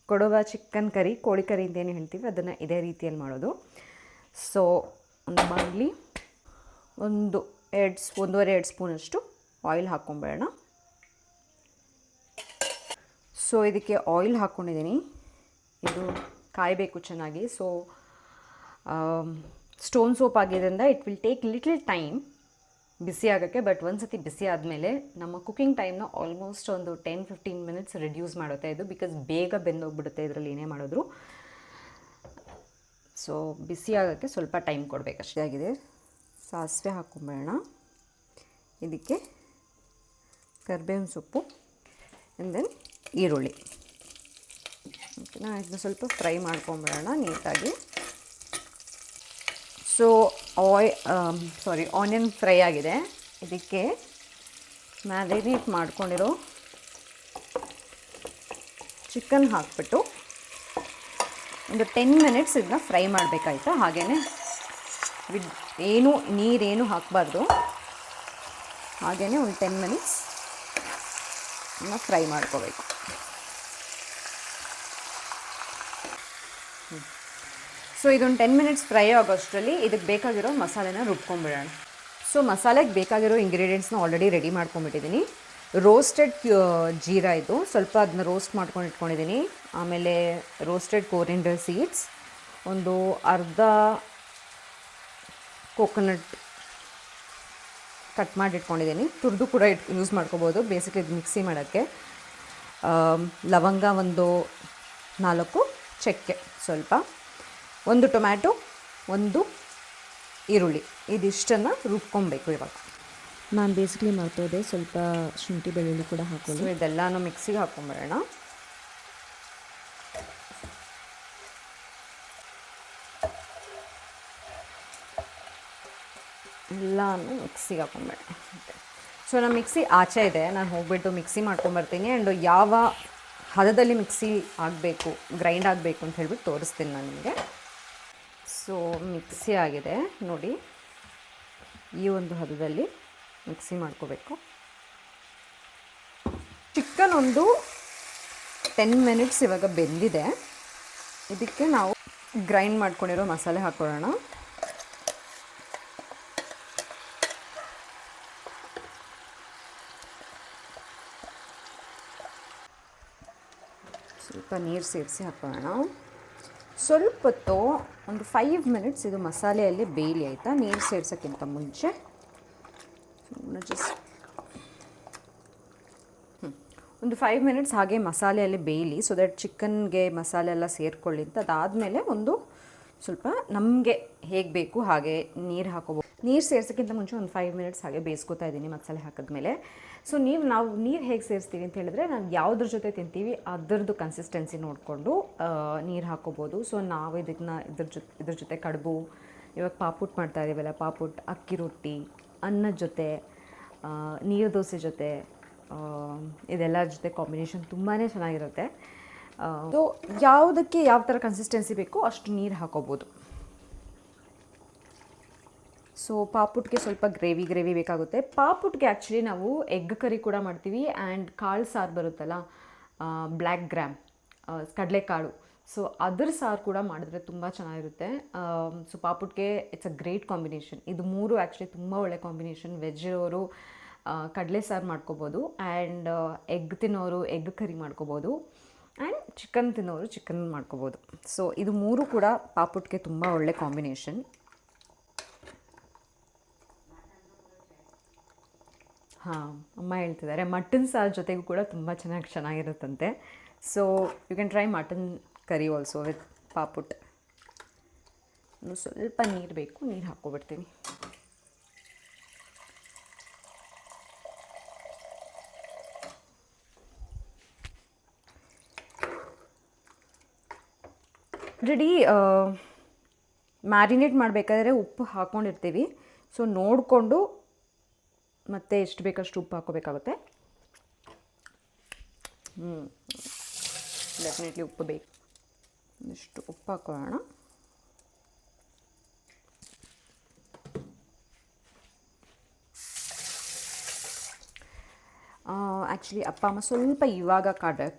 Kodava chicken curry, ಕೋಳಿ ಕರಿ ಅಂತೇನು ಹೇಳ್ತೀವಿ, ಅದನ್ನು ಇದೇ ರೀತಿಯಲ್ಲಿ ಮಾಡೋದು. ಸೊ ಒಂದು ಬಾಣಲಿ, 1.5-2 ಸ್ಪೂನಷ್ಟು ಆಯಿಲ್ ಹಾಕ್ಕೊಂಬೇಡೋಣ. ಸೊ ಇದಕ್ಕೆ ಆಯಿಲ್ ಹಾಕ್ಕೊಂಡಿದ್ದೀನಿ, ಇದು ಕಾಯಬೇಕು ಚೆನ್ನಾಗಿ. ಸೊ ಸ್ಟೋನ್ ಸೋಪ್ ಆಗಿದ್ದರಿಂದ it will take little time ಬಿಸಿ ಆಗೋಕ್ಕೆ. ಬಟ್ ಒಂದು ಸತಿ ಬಿಸಿ ಆದಮೇಲೆ ನಮ್ಮ ಕುಕ್ಕಿಂಗ್ ಟೈಮ್ನ ಆಲ್ಮೋಸ್ಟ್ ಒಂದು 10-15 ಮಿನಿಟ್ಸ್ ರಿಡ್ಯೂಸ್ ಮಾಡುತ್ತೆ ಇದು, ಬಿಕಾಸ್ ಬೇಗ ಬೆಂದೋಗ್ಬಿಡುತ್ತೆ ಇದರಲ್ಲಿ ಏನೇ ಮಾಡಿದ್ರು. ಸೊ ಬಿಸಿ ಆಗೋಕ್ಕೆ ಸ್ವಲ್ಪ ಟೈಮ್ ಕೊಡಬೇಕಷ್ಟೇ. ಆಗಿದೆ, ಸಾಸಿವೆ ಹಾಕ್ಕೊಂಬೇಡ, ಇದಕ್ಕೆ ಕರಿಬೇವಿನ ಸೊಪ್ಪು ಆ್ಯಂಡ್ ದೆನ್ ಈರುಳ್ಳಿ. ಓಕೆನಾ, ಇದನ್ನ ಸ್ವಲ್ಪ ಫ್ರೈ ಮಾಡ್ಕೊಂಬಿಡೋಣ ನೀಟಾಗಿ. ಸೊ ಆನಿಯನ್ ಫ್ರೈ ಆಗಿದೆ. ಇದಕ್ಕೆ ಮ್ಯಾರಿನೇಟ್ ಮಾಡ್ಕೊಂಡಿರೋ ಚಿಕನ್ ಹಾಕ್ಬಿಟ್ಟು ಒಂದು 10 ಮಿನಿಟ್ಸ್ ಇದನ್ನ ಫ್ರೈ ಮಾಡಬೇಕಾಯ್ತಾ. ಹಾಗೆಯೇ ನೀರೇನು ಹಾಕಬಾರ್ದು, ಹಾಗೆಯೇ ಒಂದು 10 ಮಿನಿಟ್ಸ್ ಇದನ್ನ ಫ್ರೈ ಮಾಡ್ಕೋಬೇಕು. ಸೊ ಇದೊಂದು 10 ಮಿನಿಟ್ಸ್ ಫ್ರೈ ಆಗೋಷ್ಟರಲ್ಲಿ ಇದಕ್ಕೆ ಬೇಕಾಗಿರೋ ಮಸಾಲೆನ ರುಬ್ಕೊಂಡ್ಬಿಡೋಣ. ಸೊ ಮಸಾಲೆಗೆ ಬೇಕಾಗಿರೋ ಇಂಗ್ರೀಡಿಯೆಂಟ್ಸ್ನ ಆಲ್ರೆಡಿ ರೆಡಿ ಮಾಡ್ಕೊಂಬಿಟ್ಟಿದ್ದೀನಿ. ರೋಸ್ಟೆಡ್ ಜೀರಾ ಇದು, ಸ್ವಲ್ಪ ಅದನ್ನ ರೋಸ್ಟ್ ಮಾಡ್ಕೊಂಡು ಇಟ್ಕೊಂಡಿದ್ದೀನಿ. ಆಮೇಲೆ ರೋಸ್ಟೆಡ್ ಕೋರಿಯಂಡರ್ ಸೀಡ್ಸ್, ಒಂದು ಅರ್ಧ ಕೋಕೋನಟ್ ಕಟ್ ಮಾಡಿ ಇಟ್ಕೊಂಡಿದ್ದೀನಿ. ತುರಿದು ಕೂಡ ಯೂಸ್ ಮಾಡ್ಕೋಬೋದು, ಬೇಸಿಕಲಿ ಇದು ಮಿಕ್ಸಿ ಮಾಡೋಕ್ಕೆ. ಲವಂಗ ಒಂದು 4 ಚಕ್ಕೆ, ಸ್ವಲ್ಪ ಒಂದು ಟೊಮ್ಯಾಟೊ, ಒಂದು ಈರುಳ್ಳಿ, ಇದಿಷ್ಟನ್ನು ರುಬ್ಕೊಬೇಕು. ಇವಾಗ ನಾನು ಬೇಸಿಕಲಿ ಮರ್ತೋದೆ, ಸ್ವಲ್ಪ ಶುಂಠಿ ಬೆಳ್ಳುಳ್ಳಿ ಕೂಡ ಹಾಕೊಳ್ಳಿ. ಇದೆಲ್ಲನೂ ಮಿಕ್ಸಿಗೆ ಹಾಕ್ಕೊಂಬಿಡೋಣ. ಎಲ್ಲನೂ ಮಿಕ್ಸಿಗೆ ಹಾಕ್ಕೊಂಬೇಡ. ಸೊ ನಮ್ಮ ಮಿಕ್ಸಿ ಆಚೆ ಇದೆ, ನಾನು ಹೋಗ್ಬಿಟ್ಟು ಮಿಕ್ಸಿ ಮಾಡ್ಕೊಂಬರ್ತೀನಿ. ಆ್ಯಂಡ್ ಯಾವ ಹದದಲ್ಲಿ ಮಿಕ್ಸಿ ಆಗಬೇಕು, ಗ್ರೈಂಡ್ ಆಗಬೇಕು ಅಂತ ಹೇಳ್ಬಿಟ್ಟು ತೋರಿಸ್ತೀನಿ ನಾನು ನಿಮಗೆ. ಸೊ ಮಿಕ್ಸಿ ಆಗಿದೆ ನೋಡಿ, ಈ ಒಂದು ಹದದಲ್ಲಿ ಮಿಕ್ಸಿ ಮಾಡ್ಕೋಬೇಕು. ಚಿಕನ್ ಒಂದು 10 ಮಿನಿಟ್ಸ್ ಇವಾಗ ಬೆಂದಿದೆ. ಇದಕ್ಕೆ ನಾವು ಗ್ರೈಂಡ್ ಮಾಡ್ಕೊಂಡಿರೋ ಮಸಾಲೆ ಹಾಕ್ಕೊಳ್ಳೋಣ. ಸ್ವಲ್ಪ ನೀರು ಸೇರಿಸಿ ಹಾಕೋಣ. ಸ್ವಲ್ಪ ಹೊತ್ತು ಒಂದು 5 ಮಿನಿಟ್ಸ್ ಇದು ಮಸಾಲೆಯಲ್ಲಿ ಬೇಯಲಿ, ಆಯಿತಾ. ನೀರು ಸೇರ್ಸೋಕ್ಕಿಂತ ಮುಂಚೆ ಒಂದು 5 ಮಿನಿಟ್ಸ್ ಹಾಗೆ ಮಸಾಲೆಯಲ್ಲಿ ಬೇಯಲಿ, ಸೊ ದಟ್ ಚಿಕನ್ಗೆ ಮಸಾಲೆ ಎಲ್ಲ ಸೇರ್ಕೊಳ್ಳಿ ಅಂತ. ಅದಾದಮೇಲೆ ಒಂದು ಸ್ವಲ್ಪ ನಮಗೆ ಹೇಗೆ ಬೇಕು ಹಾಗೆ ನೀರು ಹಾಕೋಬೋದು. ನೀರು ಸೇರ್ಸೋಕ್ಕಿಂತ ಮುಂಚೆ ಒಂದು 5 ಮಿನಿಟ್ಸ್ ಹಾಗೆ ಬೇಯಿಸ್ಕೊತಾ ಇದ್ದೀನಿ ಮಸಾಲೆ ಹಾಕಿದ್ಮೇಲೆ. ಸೊ ನಾವು ನೀರು ಹೇಗೆ ಸೇರಿಸ್ತೀವಿ ಅಂತ ಹೇಳಿದ್ರೆ, ನಾವು ಯಾವುದ್ರ ಜೊತೆ ತಿಂತೀವಿ ಅದರದ್ದು ಕನ್ಸಿಸ್ಟೆನ್ಸಿ ನೋಡಿಕೊಂಡು ನೀರು ಹಾಕೋಬೋದು. ಸೊ ನಾವು ಇದ್ರ ಜೊತೆ ಕಡುಬು, ಇವಾಗ ಪಾಪುಟ್ ಮಾಡ್ತಾ ಇದ್ದೀವಲ್ಲ, ಪಾಪುಟ್, ಅಕ್ಕಿ ರೊಟ್ಟಿ, ಅನ್ನದ ಜೊತೆ, ನೀರು ದೋಸೆ ಜೊತೆ, ಇದೆಲ್ಲರ ಜೊತೆ ಕಾಂಬಿನೇಷನ್ ತುಂಬಾ ಚೆನ್ನಾಗಿರುತ್ತೆ. ಸೊ ಯಾವುದಕ್ಕೆ ಯಾವ ಥರ ಕನ್ಸಿಸ್ಟೆನ್ಸಿ ಬೇಕೋ ಅಷ್ಟು ನೀರು ಹಾಕೋಬೋದು. ಸೊ ಪಾಪುಟ್ಗೆ ಸ್ವಲ್ಪ ಗ್ರೇವಿ ಬೇಕಾಗುತ್ತೆ. ಪಾಪುಟ್ಗೆ ಆ್ಯಕ್ಚುಲಿ ನಾವು ಎಗ್ ಕರಿ ಕೂಡ ಮಾಡ್ತೀವಿ. ಆ್ಯಂಡ್ ಕಾಳು ಸಾರು ಬರುತ್ತಲ್ಲ, ಬ್ಲ್ಯಾಕ್ ಗ್ರಾಮ್, ಕಡಲೆಕಾಳು, ಸೊ ಅದ್ರ ಸಾರು ಕೂಡ ಮಾಡಿದ್ರೆ ತುಂಬ ಚೆನ್ನಾಗಿರುತ್ತೆ. ಸೊ ಪಾಪುಟ್ಗೆ ಇಟ್ಸ್ ಅ ಗ್ರೇಟ್ ಕಾಂಬಿನೇಷನ್. ಇದು 3 ಆ್ಯಕ್ಚುಲಿ ತುಂಬ ಒಳ್ಳೆ ಕಾಂಬಿನೇಷನ್. ವೆಜ್ ಇರೋರು ಕಡಲೆ ಸಾರು ಮಾಡ್ಕೋಬೋದು, ಆ್ಯಂಡ್ ಎಗ್ ತಿನ್ನೋರು ಎಗ್ ಕರಿ ಮಾಡ್ಕೋಬೋದು, ಆ್ಯಂಡ್ ಚಿಕನ್ ತಿನ್ನೋರು ಚಿಕನ್ ಮಾಡ್ಕೋಬೋದು. ಸೊ ಇದು 3 ಕೂಡ ಪಾಪುಟ್ಗೆ ತುಂಬ ಒಳ್ಳೆ ಕಾಂಬಿನೇಷನ್. ಹಾಂ, ಅಮ್ಮ ಹೇಳ್ತಿದ್ದಾರೆ ಮಟನ್ ಸಾರು ಜೊತೆಗೂ ಕೂಡ ತುಂಬ ಚೆನ್ನಾಗಿರುತ್ತಂತೆ. So you can try mutton curry also with paputtu. ಇನ್ನು ಸ್ವಲ್ಪ ನೀರು ಬೇಕು, ನೀರು ಹಾಕ್ಕೊಬಿಡ್ತೀನಿ. ರೆಡಿ. ಮ್ಯಾರಿನೇಟ್ ಮಾಡಬೇಕಾದ್ರೆ ಉಪ್ಪು ಹಾಕ್ಕೊಂಡಿರ್ತೀವಿ. ಸೊ ನೋಡಿಕೊಂಡು ಮತ್ತೆ ಎಷ್ಟು ಬೇಕಷ್ಟು ಉಪ್ಪು ಹಾಕ್ಕೋಬೇಕಾಗುತ್ತೆ. ಡೆಫಿನೆಟ್ಲಿ ಉಪ್ಪು ಬೇಕು. ಇಷ್ಟು ಉಪ್ಪು ಹಾಕೋಣ. ಆ್ಯಕ್ಚುಲಿ ಅಪ್ಪ ಅಮ್ಮ ಸ್ವಲ್ಪ ಇವಾಗ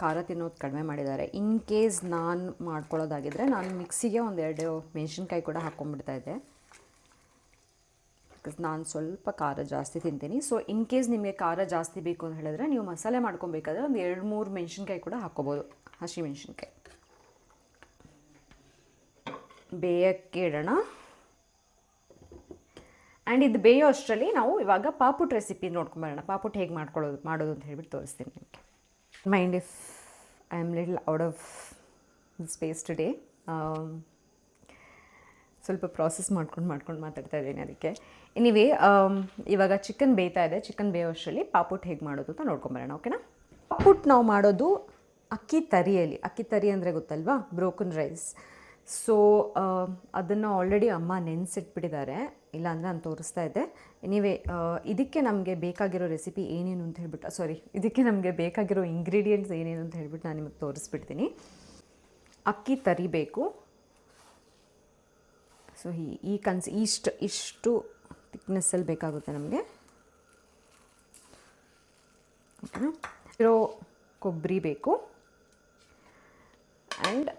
ಖಾರ ತಿನ್ನೋದು ಕಡಿಮೆ ಮಾಡಿದ್ದಾರೆ. ಇನ್ ಕೇಸ್ ನಾನು ಮಾಡ್ಕೊಳ್ಳೋದಾಗಿದ್ದರೆ ನಾನು ಮಿಕ್ಸಿಗೆ 1-2 ಮೆಣಸಿನ್ಕಾಯಿ ಕೂಡ ಹಾಕ್ಕೊಂಡ್ಬಿಡ್ತಾಯಿದ್ದೆ. ಬಿಕಾಸ್ ನಾನು ಸ್ವಲ್ಪ ಖಾರ ಜಾಸ್ತಿ ತಿಂತೀನಿ. ಸೊ ಇನ್ ಕೇಸ್ ನಿಮಗೆ ಖಾರ ಜಾಸ್ತಿ ಬೇಕು ಅಂತ ಹೇಳಿದ್ರೆ ನೀವು ಮಸಾಲೆ ಮಾಡ್ಕೊಬೇಕಾದ್ರೆ ಒಂದು 2-3 ಮೆಣಸಿನ್ಕಾಯಿ ಕೂಡ ಹಾಕ್ಕೋಬೋದು, ಹಸಿ ಮೆಣಸಿನ್ಕಾಯಿ. ಬೇಯಕ್ಕೆ ಇಡೋಣ. ಆ್ಯಂಡ್ ಇದು ಬೇಯೋ ಅಷ್ಟರಲ್ಲಿ ನಾವು ಇವಾಗ ಪಾಪುಟ್ ರೆಸಿಪಿ ನೋಡ್ಕೊಂಬರೋಣ. ಪಾಪುಟ್ ಹೇಗೆ ಮಾಡೋದು ಅಂತ ಹೇಳ್ಬಿಟ್ಟು ತೋರಿಸ್ತೀನಿ ನಿಮಗೆ. Mind if I am little out of space today. ಸ್ವಲ್ಪ ಪ್ರಾಸೆಸ್ ಮಾಡ್ಕೊಂಡು ಮಾತಾಡ್ತಾ ಇದ್ದೀನಿ ಅದಕ್ಕೆ. ಎನಿವೇ, ಇವಾಗ ಚಿಕನ್ ಬೇಯ್ತಾ ಇದೆ. ಚಿಕನ್ ಬೇಯೋ ಅಷ್ಟರಲ್ಲಿ ಪಾಪುಟ್ ಹೇಗೆ ಮಾಡೋದು ಅಂತ ನೋಡ್ಕೊಂಬರೋಣ, ಓಕೆನಾ? ಪಾಪುಟ್ ನಾವು ಮಾಡೋದು ಅಕ್ಕಿ ತರಿ ಅಂದರೆ ಗೊತ್ತಲ್ವಾ, ಬ್ರೋಕನ್ ರೈಸ್. ಸೊ ಅದನ್ನು ಆಲ್ರೆಡಿ ಅಮ್ಮ ನೆನೆಸಿಟ್ಬಿಟ್ಟಿದ್ದಾರೆ, ಇಲ್ಲಾಂದರೆ ನಾನು ತೋರಿಸ್ತಾ ಇದ್ದೆ. ಎನಿವೇ, ಇದಕ್ಕೆ ನಮಗೆ ಬೇಕಾಗಿರೋ ರೆಸಿಪಿ ಏನೇನು ಅಂತ ಹೇಳ್ಬಿಟ್ಟು ಇದಕ್ಕೆ ನಮಗೆ ಬೇಕಾಗಿರೋ ಇಂಗ್ರೀಡಿಯೆಂಟ್ಸ್ ಏನೇನು ಅಂತ ಹೇಳ್ಬಿಟ್ಟು ನಾನು ನಿಮಗೆ ತೋರಿಸ್ಬಿಡ್ತೀನಿ. ಅಕ್ಕಿ ತರಿ ಬೇಕು. ಸೊ ಇಷ್ಟು ಥಿಕ್ನೆಸ್ಸಲ್ಲಿ ಬೇಕಾಗುತ್ತೆ ನಮಗೆ. ಓಕೆನಾ? ಇರೋ ಕೊಬ್ಬರಿ ಬೇಕು. ಆ್ಯಂಡ್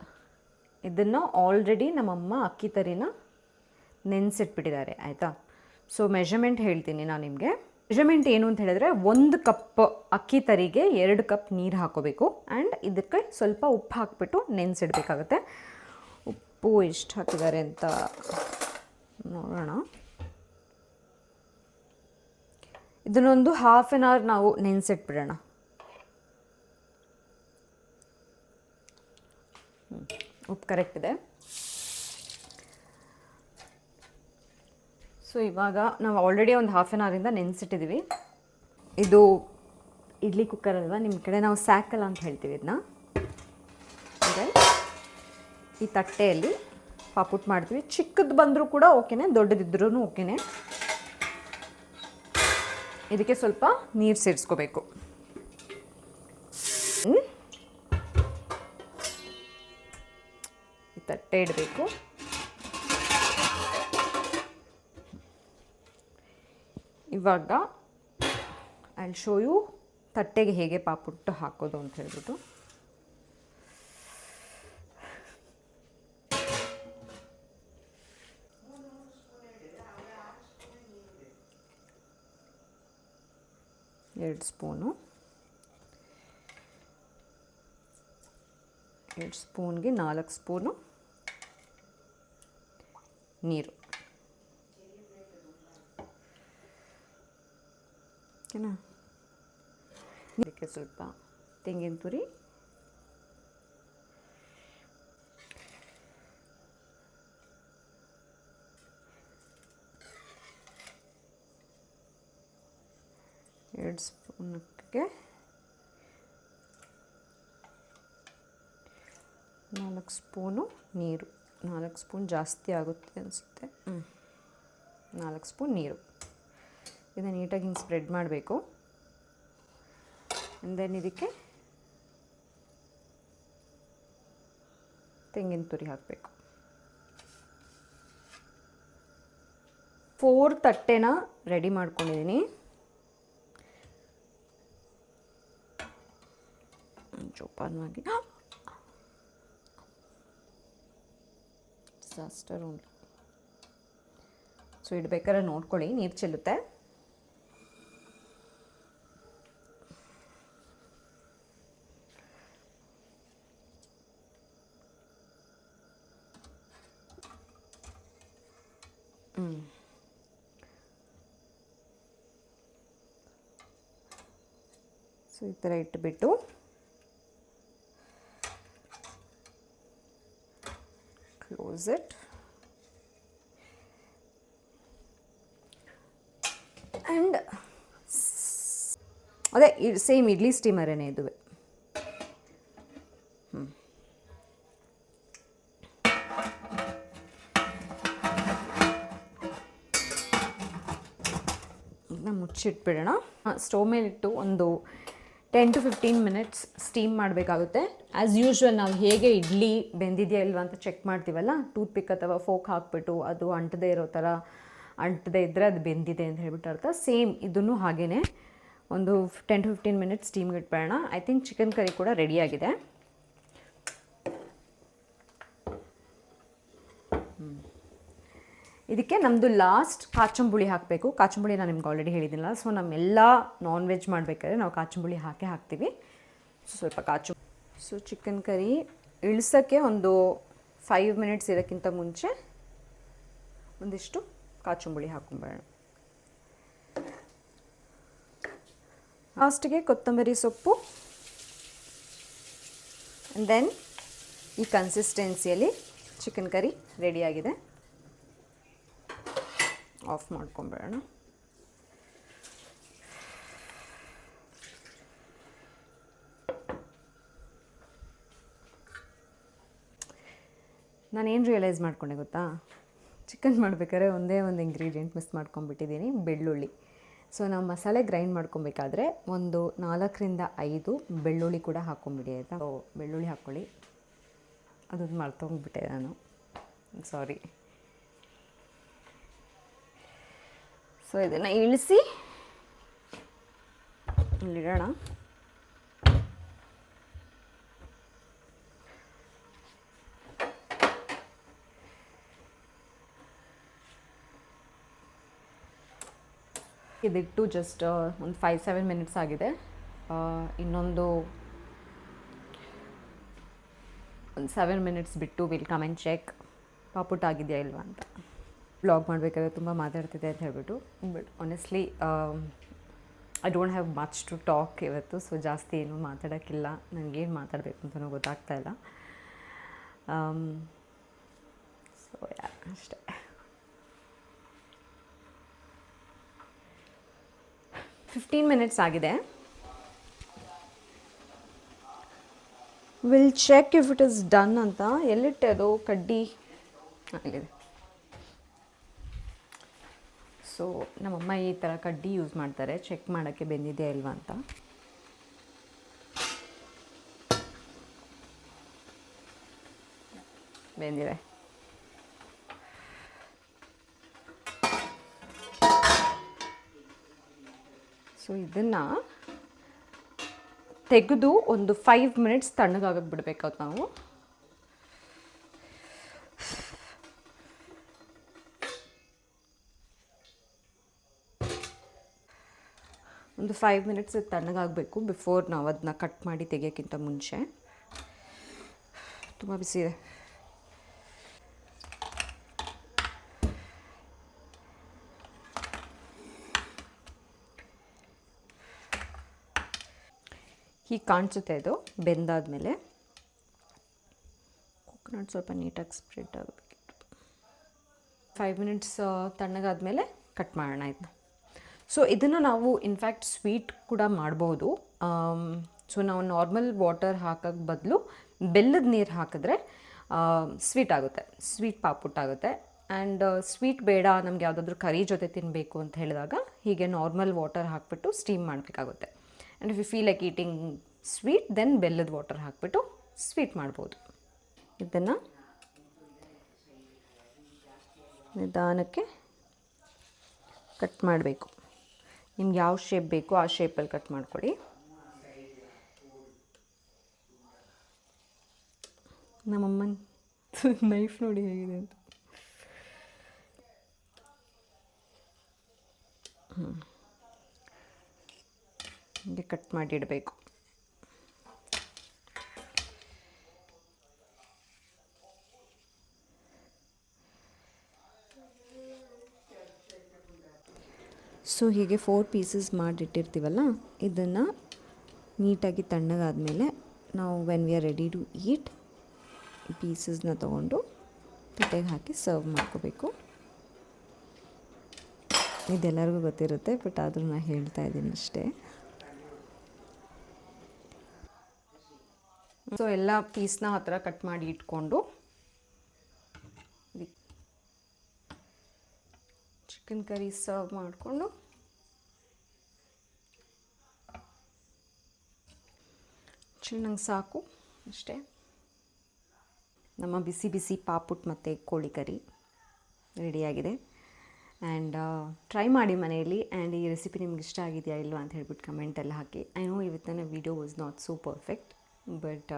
ಇದನ್ನು ಆಲ್ರೆಡಿ ನಮ್ಮಮ್ಮ ಅಕ್ಕಿ ತರಿನ ನೆನೆಸಿಟ್ಬಿಟ್ಟಿದ್ದಾರೆ, ಆಯಿತಾ? ಸೊ ಮೆಷರ್ಮೆಂಟ್ ಹೇಳ್ತೀನಿ ನಾನು ನಿಮಗೆ. ಮೆಷರ್ಮೆಂಟ್ ಏನು ಅಂತ ಹೇಳಿದ್ರೆ 1 ಕಪ್ ಅಕ್ಕಿ ತರಿಗೆ 2 ಕಪ್ ನೀರು ಹಾಕೋಬೇಕು. ಆ್ಯಂಡ್ ಇದಕ್ಕೆ ಸ್ವಲ್ಪ ಉಪ್ಪು ಹಾಕಿಬಿಟ್ಟು ನೆನೆಸಿಡ್ಬೇಕಾಗತ್ತೆ. ಉಪ್ಪು ಎಷ್ಟು ಹಾಕಿದ್ದಾರೆ ಅಂತ ನೋಡೋಣ. ಇದನ್ನೊಂದು 1/2 an hour ನಾವು ನೆನೆಸಿಟ್ಬಿಡೋಣ. ಉಪ್ಪು ಕರೆಕ್ಟ್ ಇದೆ. ಸೊ ಇವಾಗ ನಾವು ಆಲ್ರೆಡಿ ಒಂದು 1/2 an hour ನೆನೆಸಿಟ್ಟಿದ್ದೀವಿ. ಇದು ಇಡ್ಲಿ ಕುಕ್ಕರ್ ಅಲ್ವಾ, ನಿಮ್ಮ ಕಡೆ ನಾವು ಸ್ಯಾಕಲ್ ಅಂತ ಹೇಳ್ತೀವಿ ಇದನ್ನ. ಅಂದರೆ ಈ ತಟ್ಟೆಯಲ್ಲಿ ಪಾಪುಟ್ ಮಾಡ್ತೀವಿ. ಚಿಕ್ಕದು ಬಂದರೂ ಕೂಡ ಓಕೆನೆ, ದೊಡ್ಡದಿದ್ರೂ ಓಕೆನೆ. ಇದಕ್ಕೆ ಸ್ವಲ್ಪ ನೀರು ಸೇರಿಸ್ಕೋಬೇಕು. ಈ ತಟ್ಟೆ ಇಡಬೇಕು. ಇವಾಗ ಐ ವಿಲ್ ಶೋ ಯು ತಟ್ಟೆಗೆ ಹೇಗೆ ಪಾಪುಟ್ಟು ಹಾಕೋದು ಅಂತ ಹೇಳ್ಬಿಟ್ಟು. ಎರಡು ಸ್ಪೂನ್ಗೆ 4 ಸ್ಪೂನು ನೀರು. ಓಕೆನಾ? ಇದಕ್ಕೆ ಸ್ವಲ್ಪ ತೆಂಗಿನ ತುರಿ, ಎರಡು ಸ್ಪೂನ್ಗೆ 4 ಸ್ಪೂನು ನೀರು. 4 ಸ್ಪೂನ್ ಜಾಸ್ತಿ ಆಗುತ್ತೆ ಅನಿಸುತ್ತೆ. 4 ಸ್ಪೂನ್ ನೀರು. ಇದನ್ನು ನೀಟಾಗಿ ಹಿಂಗೆ ಸ್ಪ್ರೆಡ್ ಮಾಡಬೇಕು. ಆ್ಯಂಡ್ ದೆನ್ ಇದಕ್ಕೆ ತೆಂಗಿನ ತುರಿ ಹಾಕಬೇಕು. 4 ತಟ್ಟೆನ ರೆಡಿ ಮಾಡ್ಕೊಂಡಿದ್ದೀನಿ. ಜೋಪಾನವಾಗಿ ಡಿಸಾಸ್ಟರ್ ಓನ್ಲಿ. ಸೊ ಇಡ್ಬೇಕಾದ್ರೆ ನೋಡ್ಕೊಳ್ಳಿ, ನೀರು ಚೆಲ್ಲುತ್ತೆ. ಸೊ ಈ ಥರ ಇಟ್ಬಿಟ್ಟು ಕ್ಲೋಸ್ ಇಟ್. ಆ್ಯಂಡ್ ಅದೇ ಸೇಮ್ ಇಡ್ಲಿ ಸ್ಟೀಮರೇನೆ ಇದುವೆ. ಮುಚ್ಚಿಟ್ಬಿಡೋಣ. ಸ್ಟವ್ ಮೇಲಿಟ್ಟು ಒಂದು 10 to 15 minutes ಸ್ಟೀಮ್ ಮಾಡಬೇಕಾಗುತ್ತೆ. ಆ್ಯಸ್ ಯೂಶ್ವಲ್ ನಾವು ಹೇಗೆ ಇಡ್ಲಿ ಬೆಂದಿದೆಯಾ ಇಲ್ವಾ ಅಂತ ಚೆಕ್ ಮಾಡ್ತೀವಲ್ಲ, ಟೂತ್ ಪಿಕ್ ಅಥವಾ ಫೋಕ್ ಹಾಕ್ಬಿಟ್ಟು ಅದು ಅಂಟದೇ ಇರೋ ಥರ, ಅಂಟದೇ ಇದ್ದರೆ ಅದು ಬೆಂದಿದೆ ಅಂತ ಹೇಳ್ಬಿಟ್ಟು ಅರ್ಥ. ಸೇಮ್ ಇದನ್ನು ಹಾಗೇ ಒಂದು 10 to 15 minutes ಸ್ಟೀಮ್ಗೆ ಇಟ್ಬಿಡೋಣ. ಐ ಥಿಂಕ್ ಚಿಕನ್ ಕರಿ ಕೂಡ ರೆಡಿಯಾಗಿದೆ. ಇದಕ್ಕೆ ನಮ್ಮದು ಲಾಸ್ಟ್ ಕಾಚಂಬುಳಿ ಹಾಕಬೇಕು. ಕಾಚಂಬುಳಿ ನಾನು ನಿಮ್ಗೆ ಆಲ್ರೆಡಿ ಹೇಳಿದ್ದೀನಲ್ಲ, ಸೊ ನಮ್ಮೆಲ್ಲ ನಾನ್ ವೆಜ್ ಮಾಡಬೇಕಾದ್ರೆ ನಾವು ಕಾಚಂಬುಳಿ ಹಾಕ್ತೀವಿ. ಸ್ವಲ್ಪ ಸೊ ಚಿಕನ್ ಕರಿ ಇಳಿಸೋಕ್ಕೆ ಒಂದು 5 ಮಿನಿಟ್ಸ್ ಇದಕ್ಕಿಂತ ಮುಂಚೆ ಒಂದಿಷ್ಟು ಕಾಚಂಬುಳಿ ಹಾಕೊಂಬೇಡ. ಲಾಸ್ಟಿಗೆ ಕೊತ್ತಂಬರಿ ಸೊಪ್ಪು. ಆ್ಯಂಡ್ ದೆನ್ ಈ ಕನ್ಸಿಸ್ಟೆನ್ಸಿಯಲ್ಲಿ ಚಿಕನ್ ಕರಿ ರೆಡಿಯಾಗಿದೆ. ಆಫ್ ಮಾಡ್ಕೊಂಬೇಡ. ನಾನೇನು ರಿಯಲೈಸ್ ಮಾಡ್ಕೊಂಡೆ ಗೊತ್ತಾ, ಚಿಕನ್ ಮಾಡ್ಬೇಕಾದ್ರೆ ಒಂದೇ ಒಂದು ಇಂಗ್ರೀಡಿಯೆಂಟ್ ಮಿಸ್ ಮಾಡ್ಕೊಂಡ್ಬಿಟ್ಟಿದ್ದೀನಿ, ಬೆಳ್ಳುಳ್ಳಿ. ಸೊ ನಾವು ಮಸಾಲೆ ಗ್ರೈಂಡ್ ಮಾಡ್ಕೊಬೇಕಾದ್ರೆ ಒಂದು 4-5 ಬೆಳ್ಳುಳ್ಳಿ ಕೂಡ ಹಾಕ್ಕೊಂಬಿಡಿ ಆಯಿತಾ. ಸೊ ಬೆಳ್ಳುಳ್ಳಿ ಹಾಕ್ಕೊಳ್ಳಿ. ಅದನ್ನು ಮರ್ತೋಗ್ಬಿಟ್ಟೆ ನಾನು, ಸಾರಿ. ಸೊ ಇದನ್ನು ಇಳಿಸಿ ಇಲ್ಲಿಡೋಣ. ಇದಿಟ್ಟು ಜಸ್ಟ್ ಒಂದು 5-7 ಮಿನಿಟ್ಸ್ ಆಗಿದೆ. ಇನ್ನೊಂದು 7 ಮಿನಿಟ್ಸ್ ಬಿಟ್ಟು ವಿಲ್ ಕಮ್ ಆ್ಯಂಡ್ ಚೆಕ್ ಪಾಪುಟ್ ಆಗಿದೆಯಾ ಇಲ್ವಾ ಅಂತ. ವ್ಲಾಗ್ ಮಾಡಬೇಕಾದ್ರೆ ತುಂಬ ಮಾತಾಡ್ತಿದ್ದೆ ಅಂತ ಹೇಳ್ಬಿಟ್ಟು, but honestly I don't have much to talk ಇವತ್ತು. ಸೊ ಜಾಸ್ತಿ ಏನೂ ಮಾತಾಡೋಕ್ಕಿಲ್ಲ, ನನಗೇನು ಮಾತಾಡಬೇಕು ಅಂತಲೂ ಗೊತ್ತಾಗ್ತಾ ಇಲ್ಲ. ಸೊ ಅಷ್ಟೇ. ಫಿಫ್ಟೀನ್ ಮಿನಿಟ್ಸ್ ಆಗಿದೆ. Will check if it is done ಅಂತ. ಎಲ್ಲಿಟ್ಟೆ ಅದು ಕಡ್ಡಿ? ಅಲ್ಲಿದೆ. ಸೊ ನಮ್ಮಮ್ಮ ಈ ಥರ ಕಡ್ಡಿ ಯೂಸ್ ಮಾಡ್ತಾರೆ ಚೆಕ್ ಮಾಡೋಕ್ಕೆ ಬೆಂದಿದೆಯಾ ಇಲ್ವಾ ಅಂತ. ಬೆಂದಿದೆ. ಸೊ ಇದನ್ನು ತೆಗೆದು ಒಂದು 5 ಮಿನಿಟ್ಸ್ ತಣ್ಣಗಾಗಕ್ಕೆ ಬಿಡಬೇಕಾಗುತ್ತೆ ನಾವು. ಒಂದು 5 ಮಿನಿಟ್ಸ್ ತಣ್ಣಗಾಗಬೇಕು ಬಿಫೋರ್ ನಾವು ಅದನ್ನ ಕಟ್ ಮಾಡಿ ತೆಗಿಯೋಕ್ಕಿಂತ ಮುಂಚೆ. ತುಂಬ ಬಿಸಿ ಇದೆ. ಹೀಗೆ ಕಾಣಿಸುತ್ತೆ ಇದು ಬೆಂದಾದಮೇಲೆ. ಕೊಕೊನಟ್ ಸ್ವಲ್ಪ ನೀಟಾಗಿ ಸ್ಪ್ರೆಡ್ ಆಗಬೇಕಿತ್ತು. 5 ಮಿನಿಟ್ಸ್ ತಣ್ಣಗಾದ್ಮೇಲೆ ಕಟ್ ಮಾಡೋಣ ಇದನ್ನ. ಸೊ ಇದನ್ನು ನಾವು ಇನ್ಫ್ಯಾಕ್ಟ್ ಸ್ವೀಟ್ ಕೂಡ ಮಾಡ್ಬೋದು. ಸೊ ನಾವು ನಾರ್ಮಲ್ ವಾಟರ್ ಹಾಕೋಕ್ಕೆ ಬದಲು ಬೆಲ್ಲದ ನೀರು ಹಾಕಿದ್ರೆ ಸ್ವೀಟ್ ಆಗುತ್ತೆ, ಸ್ವೀಟ್ ಪಾಪುಟ್ ಆಗುತ್ತೆ. ಆ್ಯಂಡ್ ಸ್ವೀಟ್ ಬೇಡ, ನಮ್ಗೆ ಯಾವುದಾದ್ರೂ ಕರಿ ಜೊತೆ ತಿನ್ನಬೇಕು ಅಂತ ಹೇಳಿದಾಗ ಹೀಗೆ ನಾರ್ಮಲ್ ವಾಟರ್ ಹಾಕಿಬಿಟ್ಟು ಸ್ಟೀಮ್ ಮಾಡಬೇಕಾಗುತ್ತೆ. And if you feel like eating sweet then ಬೆಲ್ಲದ ವಾಟರ್ ಹಾಕಿಬಿಟ್ಟು ಸ್ವೀಟ್ ಮಾಡ್ಬೋದು. ಇದನ್ನು ನಿಧಾನಕ್ಕೆ ಕಟ್ ಮಾಡಬೇಕು. ನಿಮ್ಗೆ ಯಾವ ಶೇಪ್ ಬೇಕು ಆ ಶೇಪಲ್ಲಿ ಕಟ್ ಮಾಡ್ಕೊಳ್ಳಿ. ನಮ್ಮಮ್ಮನ ನೈಫ್ ನೋಡಿ ಹೇಗಿದೆ ಅಂತ. ಹೀಗೆ ಕಟ್ ಮಾಡಿಡಬೇಕು. ಸೊ ಹೀಗೆ 4 ಪೀಸಸ್ ಮಾಡಿಟ್ಟಿರ್ತೀವಲ್ಲ, ಇದನ್ನು ನೀಟಾಗಿ ತಣ್ಣಗಾದ್ಮೇಲೆ ನಾವು when we are ready to eat ಈ ಪೀಸಸ್ನ ತೊಗೊಂಡು ತಟ್ಟೆಗೆ ಹಾಕಿ ಸರ್ವ್ ಮಾಡ್ಕೋಬೇಕು. ಇದೆಲ್ಲರಿಗೂ ಗೊತ್ತಿರುತ್ತೆ, ಬಟ್ ಆದರೂ ನಾನು ಹೇಳ್ತಾ ಇದ್ದೀನಿ ಅಷ್ಟೇ. ಸೊ ಎಲ್ಲ ಪೀಸ್ನ ಹತ್ರ ಕಟ್ ಮಾಡಿ ಇಟ್ಕೊಂಡು ಚಿಕನ್ ಕರಿ ಸರ್ವ್ ಮಾಡಿಕೊಂಡು ಚೆನ್ನಾಗಿ ಸಾಕು ಅಷ್ಟೇ. ನಮ್ಮ ಬಿಸಿ ಬಿಸಿ ಪಾಪುಟ್ ಮತ್ತು ಕೋಳಿ ಕರಿ ರೆಡಿಯಾಗಿದೆ. ಆ್ಯಂಡ್ ಟ್ರೈ ಮಾಡಿ ಮನೆಯಲ್ಲಿ. ಆ್ಯಂಡ್ ಈ ರೆಸಿಪಿ ನಿಮ್ಗೆ ಇಷ್ಟ ಆಗಿದೆಯಾ ಇಲ್ವಾ ಅಂತ ಹೇಳ್ಬಿಟ್ಟು ಕಮೆಂಟಲ್ಲಿ ಹಾಕಿ. ಐ ನೋ ಇವತ್ತಿನ video was not so perfect, but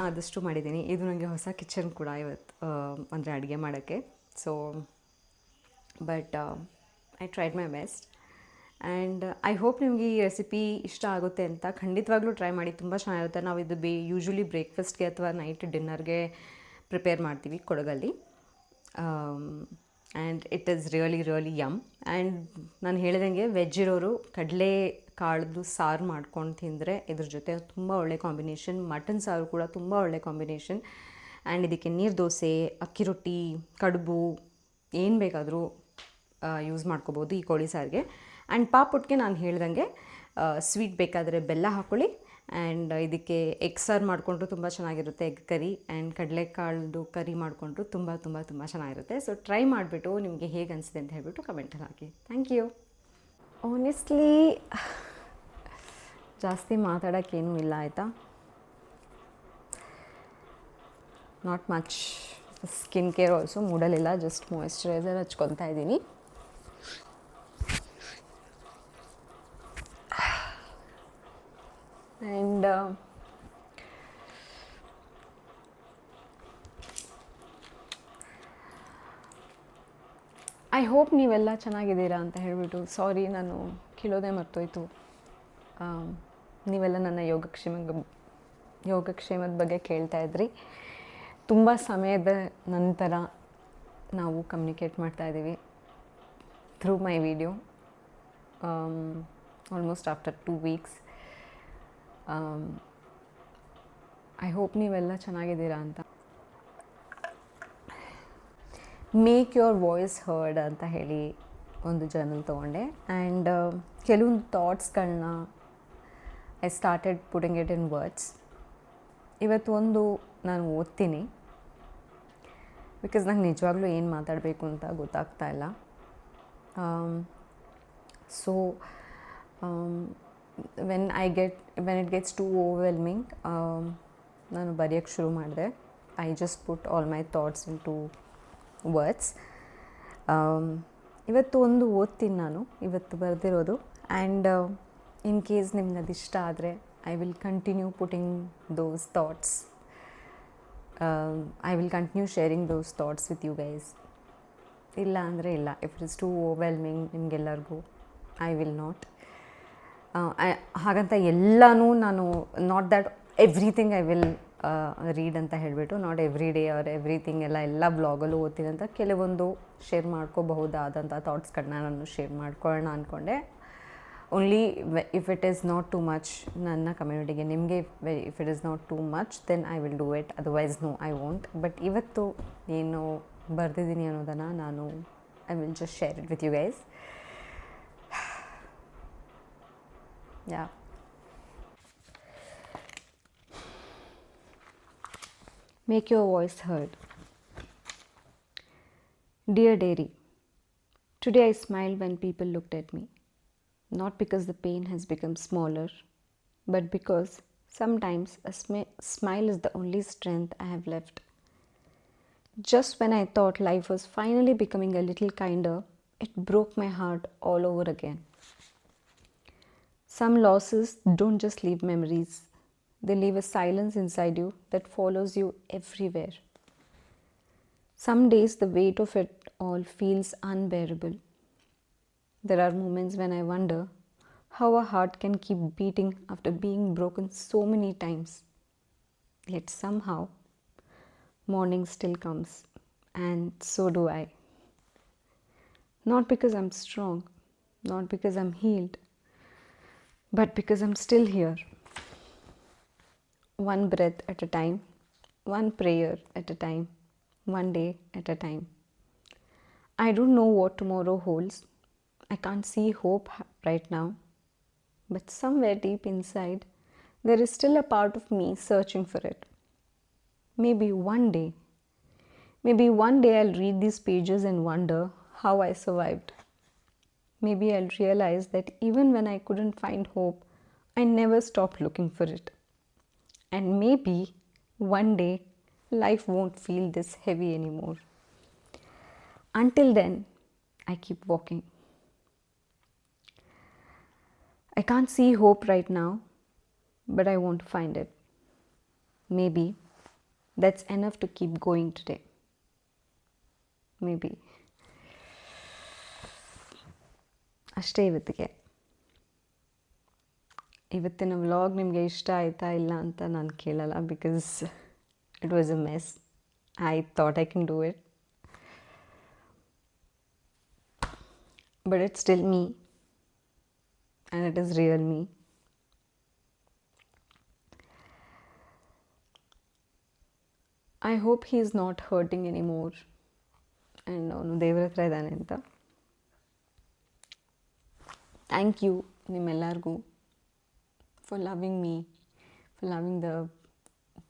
ಆದಷ್ಟು ಮಾಡಿದ್ದೀನಿ. ಇದು ನನಗೆ ಹೊಸ ಕಿಚನ್ ಕೂಡ ಇವತ್ತು, ಅಂದರೆ ಅಡುಗೆ ಮಾಡೋಕ್ಕೆ. So but I tried my best and I hope ನಿಮಗೆ ಈ ರೆಸಿಪಿ ಇಷ್ಟ ಆಗುತ್ತೆ ಅಂತ. ಖಂಡಿತವಾಗ್ಲೂ ಟ್ರೈ ಮಾಡಿ, ತುಂಬ ಚೆನ್ನಾಗಿರುತ್ತೆ. ನಾವು ಇದು ಯೂಶ್ವಲಿ ಬ್ರೇಕ್ಫಾಸ್ಟ್ಗೆ ಅಥವಾ ನೈಟ್ ಡಿನ್ನರ್ಗೆ ಪ್ರಿಪೇರ್ ಮಾಡ್ತೀವಿ ಕೊಡಗಲ್ಲಿ. And it is really yum. And ನಾನು ಹೇಳಿದಂಗೆ ವೆಜ್ ಇರೋರು ಕಡಲೆ ಕಾಳ್ದು ಸಾರು ಮಾಡ್ಕೊಂಡು ತಿಂದರೆ ಇದ್ರ ಜೊತೆ ತುಂಬ ಒಳ್ಳೆ ಕಾಂಬಿನೇಷನ್. ಮಟನ್ ಸಾರು ಕೂಡ ತುಂಬ ಒಳ್ಳೆ ಕಾಂಬಿನೇಷನ್. ಆ್ಯಂಡ್ ಇದಕ್ಕೆ ನೀರು ದೋಸೆ, ಅಕ್ಕಿ ರೊಟ್ಟಿ, ಕಡುಬು ಏನು ಬೇಕಾದರೂ ಯೂಸ್ ಮಾಡ್ಕೋಬೋದು ಈ ಕೋಳಿ ಸಾರಿಗೆ. ಆ್ಯಂಡ್ ಪಾಪುಟ್ಗೆ ನಾನು ಹೇಳ್ದಂಗೆ ಸ್ವೀಟ್ ಬೇಕಾದರೆ ಬೆಲ್ಲ ಹಾಕ್ಕೊಳ್ಳಿ. ಆ್ಯಂಡ್ ಇದಕ್ಕೆ ಎಗ್ ಸಾರು ಮಾಡಿಕೊಂಡ್ರು ತುಂಬ ಚೆನ್ನಾಗಿರುತ್ತೆ, ಎಗ್ ಕರಿ. ಆ್ಯಂಡ್ ಕಡಲೆಕಾಳ್ದು ಕರಿ ಮಾಡಿಕೊಂಡ್ರು ತುಂಬ ಚೆನ್ನಾಗಿರುತ್ತೆ. ಸೊ ಟ್ರೈ ಮಾಡಿಬಿಟ್ಟು ನಿಮಗೆ ಹೇಗೆ ಅನಿಸಿದೆ ಅಂತ ಹೇಳ್ಬಿಟ್ಟು ಕಮೆಂಟಲ್ಲಿ ಹಾಕಿ. Thank you. ಆನೆಸ್ಟ್ಲಿ ಜಾಸ್ತಿ ಮಾತಾಡೋಕ್ಕೇನೂ ಇಲ್ಲ, ಆಯಿತಾ. Not much skin care also ಮೂಡಲಿಲ್ಲ, ಜಸ್ಟ್ ಮಾಯಿಶ್ಚರೈಸರ್ ಹಚ್ಕೊತಾ ಇದ್ದೀನಿ. ಆ್ಯಂಡ್ ಐ ಹೋಪ್ ನೀವೆಲ್ಲ ಚೆನ್ನಾಗಿದ್ದೀರಾ ಅಂತ ಹೇಳಿಬಿಟ್ಟು. ಸಾರಿ, ನಾನು ಕೇಳೋದೇ ಮರ್ತೋಯ್ತು. ನೀವೆಲ್ಲ ನನ್ನ ಯೋಗಕ್ಷೇಮದ ಬಗ್ಗೆ ಕೇಳ್ತಾ ಇದ್ರಿ. ತುಂಬ ಸಮಯದ ನಂತರ ನಾವು ಕಮ್ಯುನಿಕೇಟ್ ಮಾಡ್ತಾಯಿದ್ದೀವಿ through my video, almost after 2 weeks. I hope ನೀವೆಲ್ಲ ಚೆನ್ನಾಗಿದ್ದೀರಾ ಅಂತ. ಮೇಕ್ ಯುವರ್ ವಾಯ್ಸ್ ಹರ್ಡ್ ಅಂತ ಹೇಳಿ ಒಂದು ಜರ್ನಲ್ ತೊಗೊಂಡೆ. ಆ್ಯಂಡ್ ಕೆಲವೊಂದು ಥಾಟ್ಸ್ಗಳನ್ನ I started putting it in words. ಇವತ್ತು ಒಂದು ನಾನು ಓದ್ತೀನಿ, ಬಿಕಾಸ್ ನಂಗೆ ನಿಜವಾಗ್ಲೂ ಏನು ಮಾತಾಡಬೇಕು ಅಂತ ಗೊತ್ತಾಗ್ತಾ ಇಲ್ಲ. So when it gets too overwhelming, ನಾನು ಬರೆಯೋಕ್ಕೆ ಶುರು ಮಾಡಿದೆ. I just put all my thoughts into words. ಇವತ್ತು ಒಂದು ಓದ್ತೀನಿ ನಾನು, ಇವತ್ತು ಬರೆದಿರೋದು. ಆ್ಯಂಡ್ ಇನ್ ಕೇಸ್ ನಿಮ್ಗೆ ಅದು ಇಷ್ಟ ಆದರೆ I will continue putting those thoughts. I will continue sharing those thoughts with you guys. ಇಲ್ಲ ಅಂದರೆ ಇಲ್ಲ. If it is too overwhelming ನಿಮಗೆಲ್ಲರಿಗೂ, ಐ ವಿಲ್ ನಾಟ್. ಹಾಗಂತ ಎಲ್ಲನೂ ನಾನು not that everything I will read ಅಂತ ಹೇಳಿಬಿಟ್ಟು, not every day or everything ಎಲ್ಲ ಬ್ಲಾಗಲ್ಲೂ ಓದ್ತೀನಿ ಅಂತ. ಕೆಲವೊಂದು ಶೇರ್ ಮಾಡ್ಕೋಬಹುದಾದಂಥ ಥಾಟ್ಸ್ಗಳನ್ನ ನಾನು ಶೇರ್ ಮಾಡ್ಕೊಳ್ಳೋಣ ಅಂದ್ಕೊಂಡೆ. Only if it is not too much ನನ್ನ ಕಮ್ಯುನಿಟಿಗೆ, ನಿಮಗೆ if it is not too much then I will do it, otherwise no I won't. But ಇವತ್ತು ಏನು ಬರೆದಿದ್ದೀನಿ ಅನ್ನೋದನ್ನು ನಾನು I will just share it with you guys. Yeah, make your voice heard. Dear Dairy, today I smiled when people looked at me. Not because the pain has become smaller, but because sometimes a smile is the only strength I have left. Just when I thought life was finally becoming a little kinder, it broke my heart all over again. Some losses don't just leave memories. They leave a silence inside you that follows you everywhere. Some days the weight of it all feels unbearable. There are moments when I wonder how a heart can keep beating after being broken so many times. Yet somehow, morning still comes, and so do I. Not because I'm strong, not because I'm healed, but because I'm still here. One breath at a time, one prayer at a time, one day at a time. I don't know what tomorrow holds. I can't see hope right now. But somewhere deep inside, there is still a part of me searching for it. Maybe one day I'll read these pages and wonder how I survived. Maybe I'll realize that even when I couldn't find hope, I never stopped looking for it. And maybe one day life won't feel this heavy anymore. Until then, I keep walking. I can't see hope right now, but I want to find it. Maybe that's enough to keep going today. Maybe ಅಷ್ಟೇ ಇವತ್ತಿಗೆ. ಇವತ್ತಿನ vlog ನಿಮಗೆ ಇಷ್ಟ ಆಯಿತಾ ಇಲ್ಲ ಅಂತ ನಾನು ಕೇಳಲ್ಲ, because it was a mess. I thought I can do it, but it's still me and it is real me. I hope he is not hurting any more and ಅವನು ದೇವ್ರ ಹತ್ರ ಇದ್ದಾನೆ ಅಂತ. ಥ್ಯಾಂಕ್ ಯು ನಿಮ್ಮೆಲ್ಲರಿಗೂ for loving me, for loving the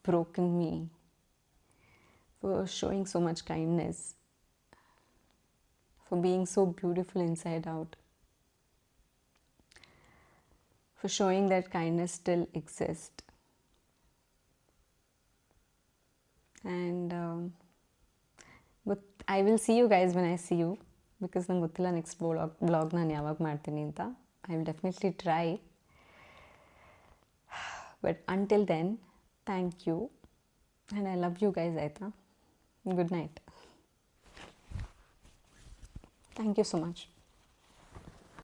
broken me, for showing so much kindness, for being so beautiful inside out, for showing that kindness still exists. And but I will see you guys when I see you, because ನಂಗೆ ಗೊತ್ತಿಲ್ಲ next blog ನಾನು ಯಾವಾಗ ಮಾಡ್ತೀನಿ ಅಂತ. I will definitely try. But until then, thank you. And I love you guys, Aita. Good night. Thank you so much.